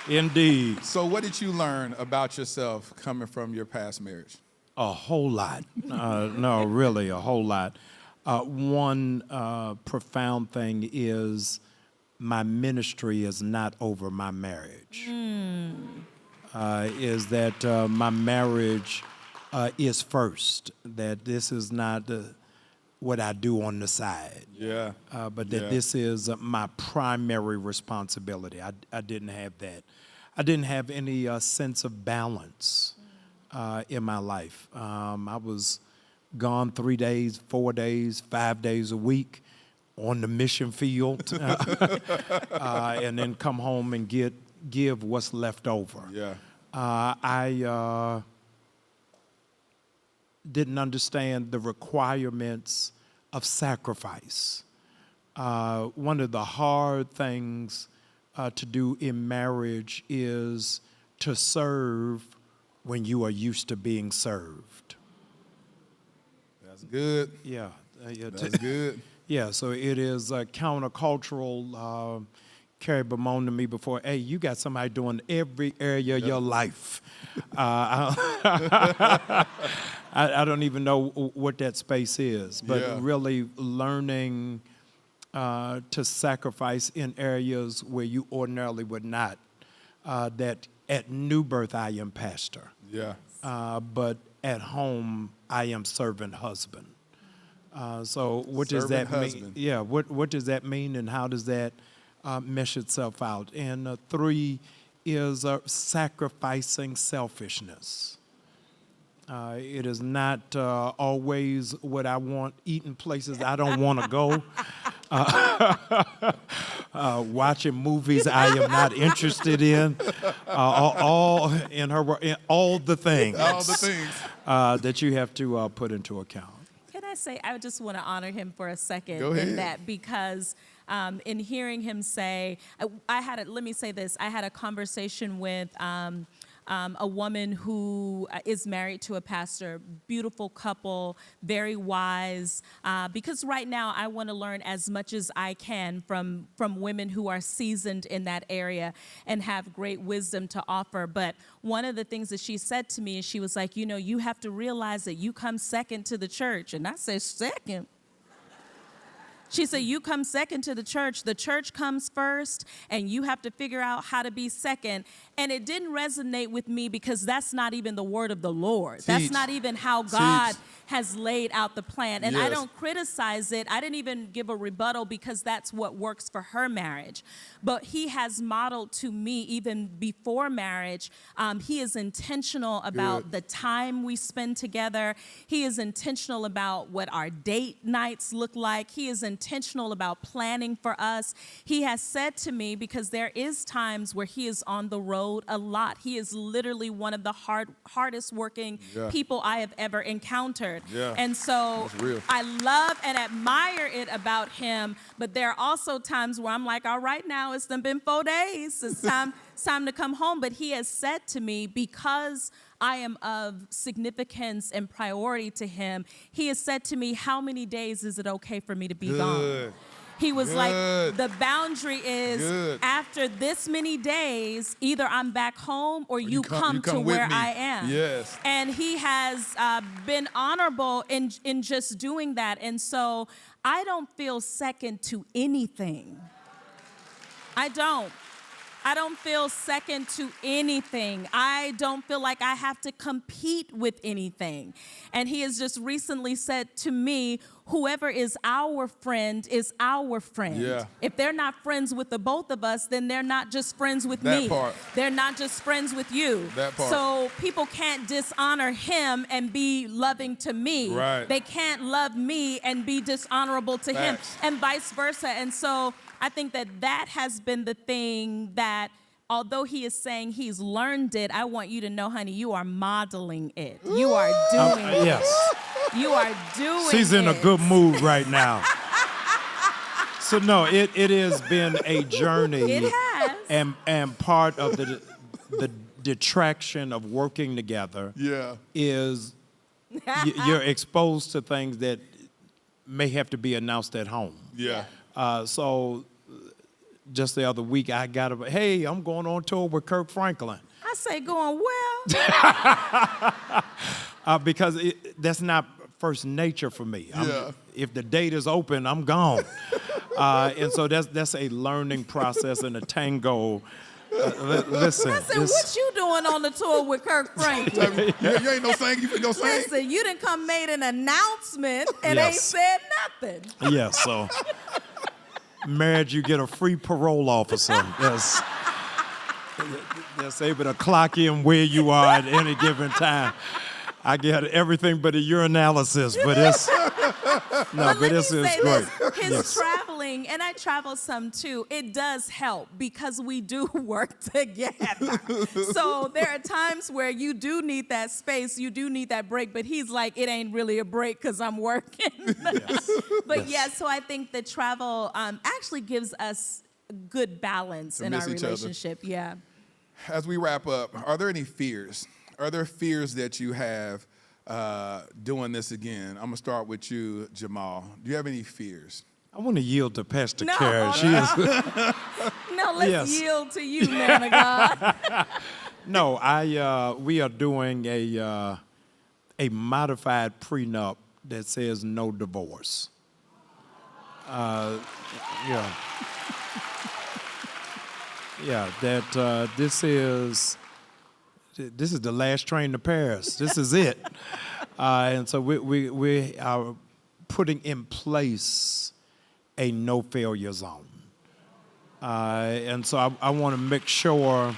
Speaker 3: Indeed.
Speaker 2: So what did you learn about yourself coming from your past marriage?
Speaker 3: A whole lot. No, really, a whole lot. One profound thing is my ministry is not over my marriage. is that my marriage is first, that this is not what I do on the side.
Speaker 2: Yeah.
Speaker 3: But that this is my primary responsibility. I didn't have that. I didn't have any sense of balance in my life. I was gone 3 days, 4 days, 5 days a week on the mission field, and then come home and give what's left over.
Speaker 2: Yeah.
Speaker 3: I didn't understand the requirements of sacrifice. One of the hard things to do in marriage is to serve when you are used to being served.
Speaker 2: That's good.
Speaker 3: Yeah.
Speaker 2: That's good.
Speaker 3: Yeah, so it is countercultural. Carrie bemoaned to me before, hey, you got somebody doing every area of your life. I don't even know what that space is, but really learning to sacrifice in areas where you ordinarily would not. That at New Birth I am pastor.
Speaker 2: Yeah.
Speaker 3: But at home I am servant husband. So what does that mean? Yeah, what does that mean, and how does that mesh itself out? And 3 is sacrificing selfishness. It is not always what I want, eating places I don't want to go, watching movies I am not interested in, all the things.
Speaker 2: All the things.
Speaker 3: That you have to put into account.
Speaker 1: Can I say, I just want to honor him for a second
Speaker 2: Go ahead.
Speaker 1: in that, because in hearing him say, let me say this, I had a conversation with a woman who is married to a pastor, beautiful couple, very wise, because right now I want to learn as much as I can from women who are seasoned in that area and have great wisdom to offer. But one of the things that she said to me is, she was like, you have to realize that you come second to the church. And I said, second? She said, you come second to the church comes first, and you have to figure out how to be second. And it didn't resonate with me, because that's not even the word of the Lord.
Speaker 2: Teach.
Speaker 1: That's not even how God
Speaker 2: Teach.
Speaker 1: has laid out the plan. And I
Speaker 2: Yes.
Speaker 1: don't criticize it. I didn't even give a rebuttal, because that's what works for her marriage. But he has modeled to me, even before marriage, he is intentional about the time we spend together. He is intentional about what our date nights look like. He is intentional about planning for us. He has said to me, because there is times where he is on the road a lot. He is literally one of the hardest working people I have ever encountered.
Speaker 2: Yeah.
Speaker 1: And so
Speaker 2: That's real.
Speaker 1: I love and admire it about him, but there are also times where I'm like, all right, now it's been 4 days. It's time to come home. But he has said to me, because I am of significance and priority to him, he has said to me, how many days is it okay for me to be gone? He was like, the boundary is after this many days, either I'm back home or you come to where I am.
Speaker 2: Yes.
Speaker 1: And he has been honorable in just doing that. And so I don't feel second to anything. I don't feel second to anything. I don't feel like I have to compete with anything. And he has just recently said to me, whoever is our friend is our friend.
Speaker 2: Yeah.
Speaker 1: If they're not friends with the both of us, then they're not just friends with
Speaker 2: That
Speaker 1: me.
Speaker 2: part.
Speaker 1: They're not just friends with you.
Speaker 2: That part.
Speaker 1: So people can't dishonor him and be loving to me.
Speaker 2: Right.
Speaker 1: They can't love me and be dishonorable to him,
Speaker 2: Facts.
Speaker 1: and vice versa. And so I think that has been the thing that, although he is saying he's learned it, I want you to know, honey, you are modeling it. You are doing it.
Speaker 3: Yes.
Speaker 1: You are doing it.
Speaker 3: She's in a good mood right now. So no, it has been a journey.
Speaker 1: It has.
Speaker 3: And part of the detraction of working together is you're exposed to things that may have to be announced at home.
Speaker 2: Yeah.
Speaker 3: So just the other week, I got hey, I'm going on tour with Kirk Franklin.
Speaker 1: I say going well.
Speaker 3: Because that's not first nature for me. If the date is open, I'm gone. And so that's a learning process and a tango Listen.
Speaker 1: I said, what you doing on the tour with Kirk Franklin?
Speaker 2: You ain't no sing. You finna go sing.
Speaker 1: Listen, you done come made an announcement and
Speaker 3: Yes.
Speaker 1: ain't said nothing.
Speaker 3: Yeah, so marriage, you get a free parole officer that's able to clock in where you are at any given time. I get everything but a urinalysis, but it's great.
Speaker 1: His traveling, and I travel some too, it does help because we do work together. So there are times where you do need that space, you do need that break, but he's like, it ain't really a break because I'm working. But so I think the travel actually gives us good balance in our relationship. Yeah.
Speaker 2: As we wrap up, are there any fears? Are there fears that you have doing this again? I'm gonna start with you, Jamal. Do you have any fears?
Speaker 3: I want to yield to Pastor
Speaker 1: No,
Speaker 3: Karri. She
Speaker 1: no.
Speaker 3: is.
Speaker 1: No, let's yield to you, man of God.
Speaker 3: No, we are doing a modified prenup that says no divorce. That this is the last train to Paris. This is it. And so we are putting in place a no failure zone. And so I want to make sure.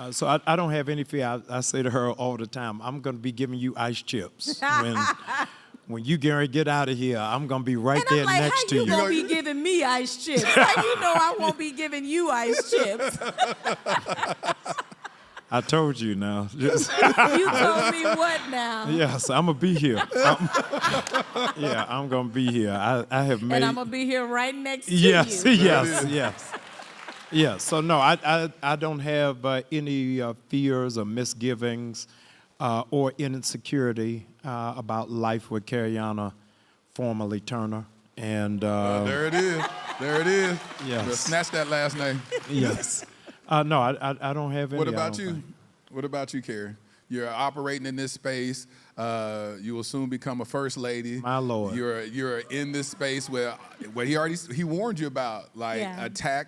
Speaker 3: So I don't have any fear. I say to her all the time, I'm going to be giving you ice chips. When you get out of here, I'm going to be right there next to you.
Speaker 1: How you going to be giving me ice chips? How you know I won't be giving you ice chips?
Speaker 3: I told you now.
Speaker 1: You told me what now?
Speaker 3: Yes, I'm going to be here. I'm going to be here. I have made...
Speaker 1: And I'm going to be here right next to
Speaker 3: yes,
Speaker 1: you.
Speaker 3: Yes. Yeah, so no, I don't have any fears or misgivings or insecurity about life with Karri, formerly Turner. And
Speaker 2: there it is. There it is.
Speaker 3: Yes.
Speaker 2: Snatch that last name.
Speaker 3: Yes. No, I don't have any.
Speaker 2: What about you? What about you, Karri? You're operating in this space. You will soon become a first lady.
Speaker 3: My Lord.
Speaker 2: You're in this space where what he warned you about, attack,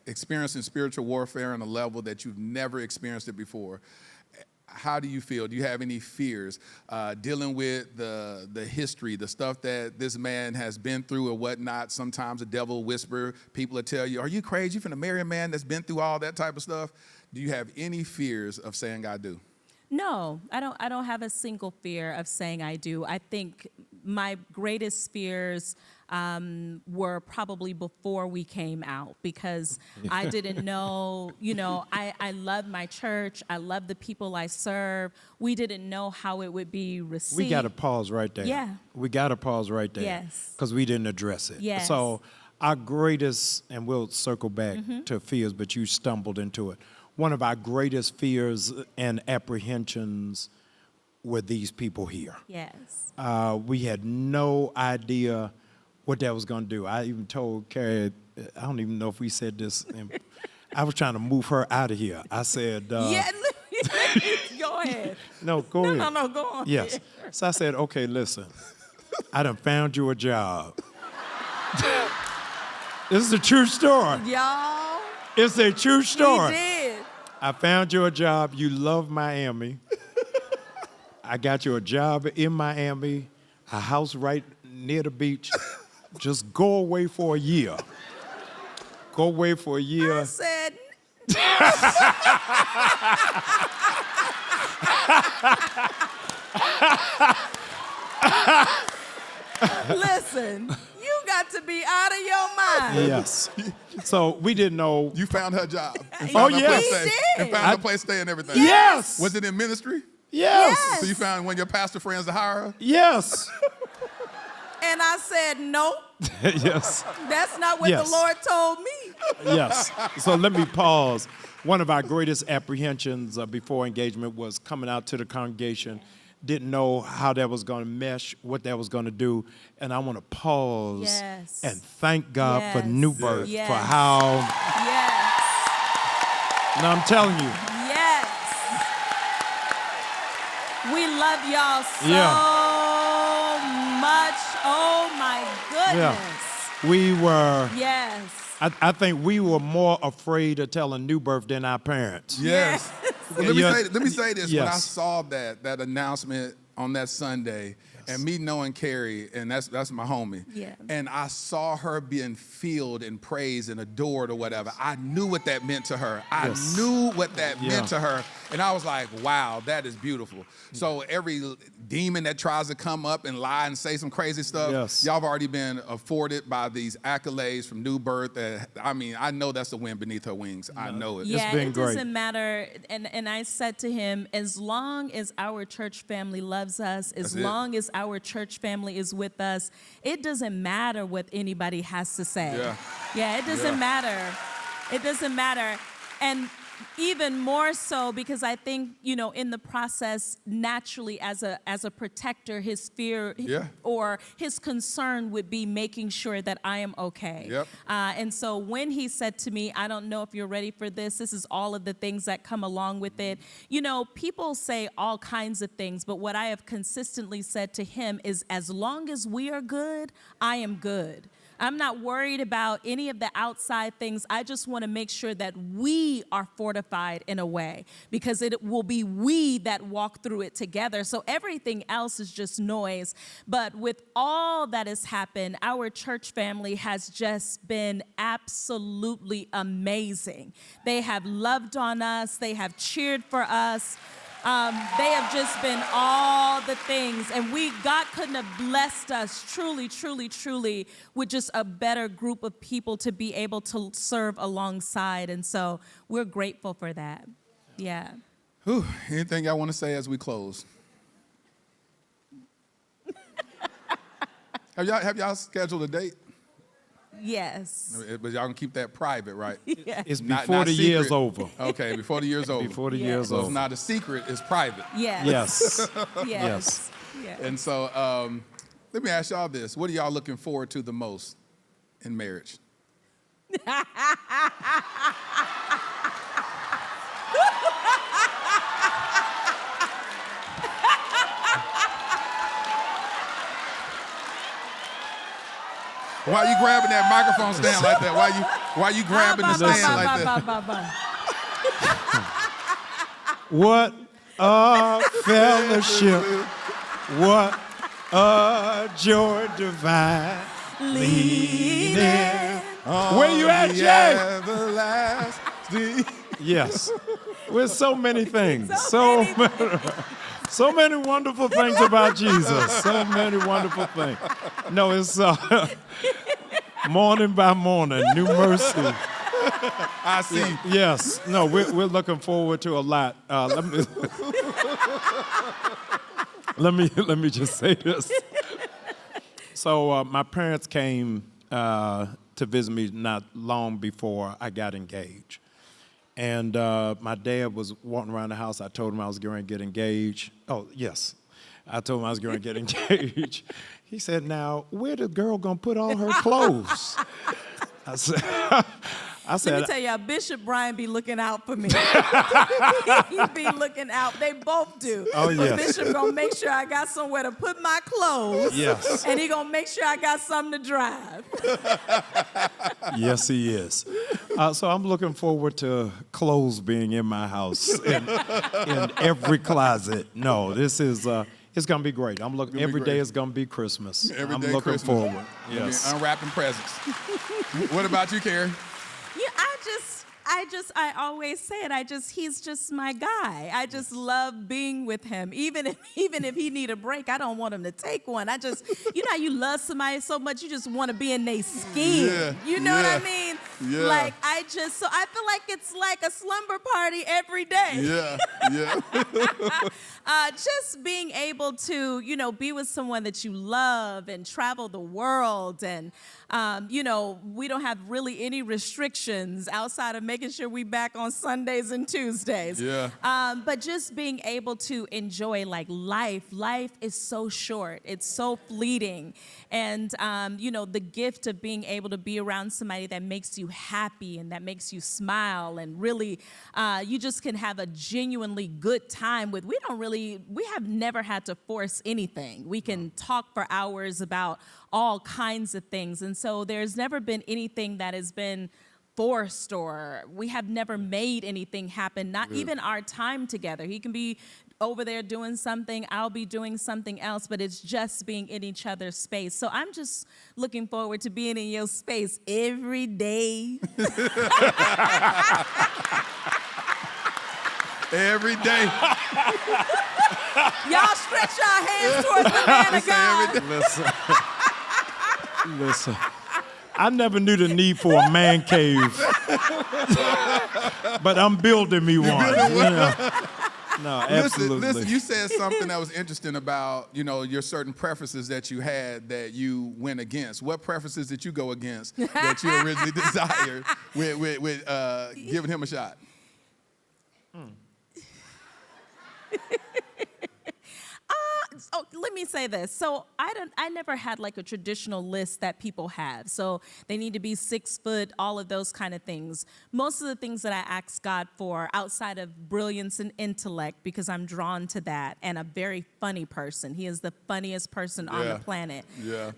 Speaker 2: experiencing spiritual warfare on a level that you've never experienced it before. How do you feel? Do you have any fears dealing with the history, the stuff that this man has been through or whatnot? Sometimes the devil will whisper. People will tell you, "Are you crazy? You finna marry a man that's been through all that type of stuff?" Do you have any fears of saying "I do"?
Speaker 1: No, I don't have a single fear of saying I do. I think my greatest fears were probably before we came out because I didn't know, I love my church. I love the people I serve. We didn't know how it would be received.
Speaker 3: We got to pause right there.
Speaker 1: Yeah.
Speaker 3: We got to pause right there.
Speaker 1: Yes.
Speaker 3: Because we didn't address it.
Speaker 1: Yes.
Speaker 3: So our greatest, and we'll circle back to fears, but you stumbled into it. One of our greatest fears and apprehensions were these people here.
Speaker 1: Yes.
Speaker 3: We had no idea what that was going to do. I even told Karri, I don't even know if we said this. I was trying to move her out of here. I said...
Speaker 1: go ahead.
Speaker 3: No, go ahead.
Speaker 1: No, go on.
Speaker 3: Yes. So I said, okay, listen. I done found you a job. This is a true story.
Speaker 1: Y'all.
Speaker 3: It's a true story.
Speaker 1: We did.
Speaker 3: I found you a job. You love Miami. I got you a job in Miami, a house right near the beach. Just go away for a year. Go away for a year.
Speaker 1: I said... Listen, you got to be out of your mind.
Speaker 3: Yes. So we didn't know.
Speaker 2: You found her job. And
Speaker 3: Oh,
Speaker 2: found her
Speaker 3: yes.
Speaker 2: place to stay.
Speaker 1: We
Speaker 2: And found her place to stay and everything.
Speaker 3: Yes.
Speaker 2: Was it in ministry?
Speaker 3: Yes.
Speaker 1: Yes.
Speaker 2: So you found one of your pastor friends to hire her?
Speaker 3: Yes.
Speaker 1: And I said, no,
Speaker 3: Yes.
Speaker 1: that's not what
Speaker 3: Yes.
Speaker 1: the Lord told me.
Speaker 3: Yes. So let me pause. One of our greatest apprehensions before engagement was coming out to the congregation. Didn't know how that was going to mesh, what that was going to do. And I want to pause
Speaker 1: Yes.
Speaker 3: and thank God for
Speaker 1: Yes.
Speaker 3: New Birth,
Speaker 1: Yes.
Speaker 3: for how,
Speaker 1: Yes.
Speaker 3: and I'm telling you,
Speaker 1: Yes. We love y'all so much. Oh, my goodness.
Speaker 3: We were,
Speaker 1: Yes.
Speaker 3: I think we were more afraid of telling new birth than our parents.
Speaker 2: Yes. Well, let me say this.
Speaker 3: Yes.
Speaker 2: When I saw that announcement on that Sunday, and me knowing Karri, and that's my homie, and I saw her being filled and praised and adored or whatever, I knew what that meant to her. I knew what that meant to her. And I was like, wow, that is beautiful. So every demon that tries to come up and lie and say some crazy stuff, y'all have already been afforded by these accolades from New Birth. I mean, I know that's the wind beneath her wings. I know it.
Speaker 1: Yeah,
Speaker 3: it's been
Speaker 1: it
Speaker 3: great.
Speaker 1: doesn't matter. And I said to him, as long as our church family loves us, as long as our church family is with us, it doesn't matter what anybody has to say. Yeah, it doesn't matter. It doesn't matter. And even more so because I think, you know, in the process, naturally as a protector, his fear or his concern would be making sure that I am okay. And so when he said to me, I don't know if you're ready for this, this is all of the things that come along with it. You know, people say all kinds of things, but what I have consistently said to him is as long as we are good, I am good. I'm not worried about any of the outside things. I just want to make sure that we are fortified in a way because it will be we that walk through it together. So everything else is just noise. But with all that has happened, our church family has just been absolutely amazing. They have loved on us. They have cheered for us. They have just been all the things. And God couldn't have blessed us truly, truly, truly with just a better group of people to be able to serve alongside. And so we're grateful for that. Yeah.
Speaker 2: Whew. Anything y'all want to say as we close? Have y'all scheduled a date?
Speaker 1: Yes.
Speaker 2: But y'all can keep that private, right?
Speaker 3: It's before the year's over.
Speaker 2: Okay, before the year's over.
Speaker 3: Before the year's
Speaker 2: So
Speaker 3: over.
Speaker 2: it's not a secret, it's private.
Speaker 1: Yes.
Speaker 3: Yes.
Speaker 2: And so let me ask y'all this. What are y'all looking forward to the most in marriage? Why are you grabbing that microphone stand like that? Why you grabbing the stand like that?
Speaker 3: What a fellowship. What a joy divine. Leaning. Where you at, Jay?
Speaker 2: Everlasting.
Speaker 3: Yes. With so many things. So many wonderful things about Jesus. So many wonderful things. No, it's morning by morning, new mercy.
Speaker 2: I see.
Speaker 3: Yes. No, we're looking forward to a lot. Let me just say this. So my parents came to visit me not long before I got engaged. And my dad was walking around the house. I told him I was going to get engaged. Oh, yes. I told him I was going to get engaged. He said, now, where the girl going to put all her clothes? I said,
Speaker 1: Let me tell y'all, Bishop Brian be looking out for me. He be looking out. They both do.
Speaker 3: Oh, yes.
Speaker 1: Bishop gonna make sure I got somewhere to put my clothes.
Speaker 3: Yes.
Speaker 1: And he gonna make sure I got something to drive.
Speaker 3: Yes, he is. So I'm looking forward to clothes being in my house in every closet. No, this is it's gonna be great. I'm looking. Every day is gonna be Christmas.
Speaker 2: Every day
Speaker 3: I'm looking
Speaker 2: Christmas.
Speaker 3: forward. Yes.
Speaker 2: Unwrapping presents. What about you, Karri?
Speaker 1: Yeah, I always say it. He's just my guy. I just love being with him. Even if he need a break, I don't want him to take one. You know how you love somebody so much, you just want to be in their skin.
Speaker 2: Yeah,
Speaker 1: you know what I mean?
Speaker 2: Yeah.
Speaker 1: Like, so I feel like it's like a slumber party every day.
Speaker 2: Yeah.
Speaker 1: Just being able to, you know, be with someone that you love and travel the world and, you know, we don't have really any restrictions outside of making sure we back on Sundays and Tuesdays.
Speaker 2: Yeah.
Speaker 1: But just being able to enjoy like life. Life is so short. It's so fleeting. And, you know, the gift of being able to be around somebody that makes you happy and that makes you smile and really, you just can have a genuinely good time with. We have never had to force anything. We can talk for hours about all kinds of things. And And so there's never been anything that has been forced, or we have never made anything happen, not even our time together. He can be over there doing something, I'll be doing something else, but it's just being in each other's space. So I'm just looking forward to being in your space every day.
Speaker 2: Every day.
Speaker 1: Y'all stretch your hands towards the man of God.
Speaker 3: Listen. I never knew the need for a man cave, but I'm building me one. Yeah. No, absolutely.
Speaker 2: Listen, you said something that was interesting about, your certain preferences that you had that you went against. What preferences did you go against that you originally desired with giving him a shot?
Speaker 1: Oh, let me say this. So I never had like a traditional list that people have. So they need to be 6 foot, all of those kind of things. Most of the things that I ask God for, outside of brilliance and intellect, because I'm drawn to that, and a very funny person. He is the funniest person on the planet.
Speaker 2: Yeah.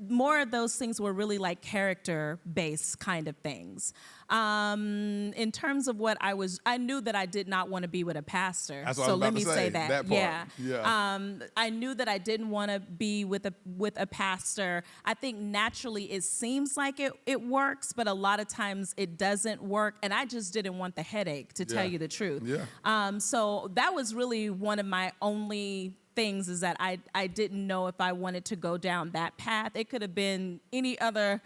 Speaker 1: More of those things were really like character-based kind of things. In terms of what I knew that I did not want to be with a pastor.
Speaker 2: That's what
Speaker 1: so
Speaker 2: I was about
Speaker 1: let me
Speaker 2: to
Speaker 1: say that.
Speaker 2: part. Yeah.
Speaker 1: I knew that I didn't want to be with a pastor. I think naturally it seems like it works, but a lot of times it doesn't work. And I just didn't want the headache, to tell you the truth.
Speaker 2: Yeah.
Speaker 1: So that was really one of my only things, is that I didn't know if I wanted to go down that path. It could have been any other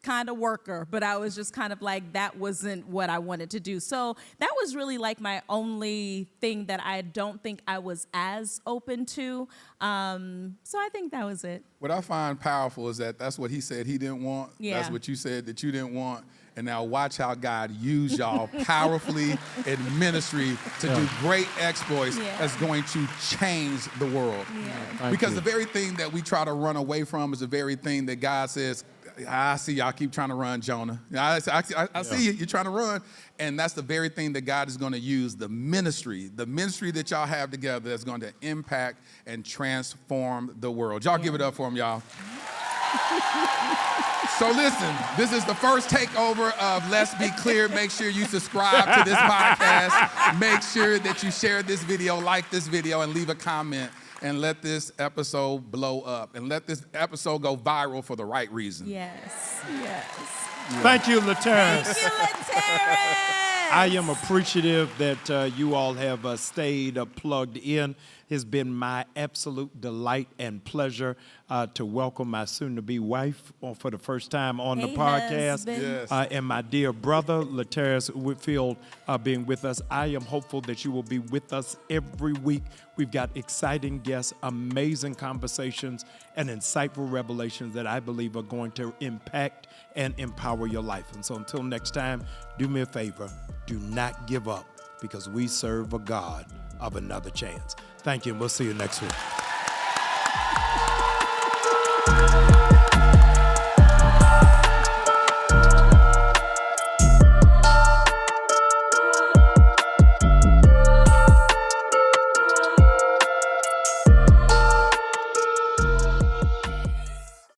Speaker 1: kind of worker, but I was just kind of like, that wasn't what I wanted to do. So that was really like my only thing that I don't think I was as open to. So I think that was it.
Speaker 2: What I find powerful is that that's what he said he didn't want.
Speaker 1: Yeah.
Speaker 2: That's what you said that you didn't want. And now watch how God used y'all powerfully in ministry to do great exploits that's going to change the world.
Speaker 1: Yeah.
Speaker 2: Because the very thing that we try to run away from is the very thing that God says, I see y'all keep trying to run, Jonah. I see you, you're trying to run. And that's the very thing that God is going to use, the ministry that y'all have together, that's going to impact and transform the world. Y'all give it up for him, y'all. So listen, this is the first takeover of Let's Be Clear. Make sure you subscribe to this podcast. Make sure that you share this video, like this video, and leave a comment. And let this episode blow up. And let this episode go viral for the right reason.
Speaker 1: Yes.
Speaker 3: Thank you, Laterrence.
Speaker 1: Thank you, Laterrence.
Speaker 3: I am appreciative that you all have stayed plugged in. It's been my absolute delight and pleasure to welcome my soon-to-be wife for the first time on the podcast.
Speaker 2: Yes.
Speaker 3: And my dear brother, Laterrence Whitfield, being with us. I am hopeful that you will be with us every week. We've got exciting guests, amazing conversations, and insightful revelations that I believe are going to impact and empower your life. And so until next time, do me a favor. Do not give up, because we serve a God of another chance. Thank you, and we'll see you next week.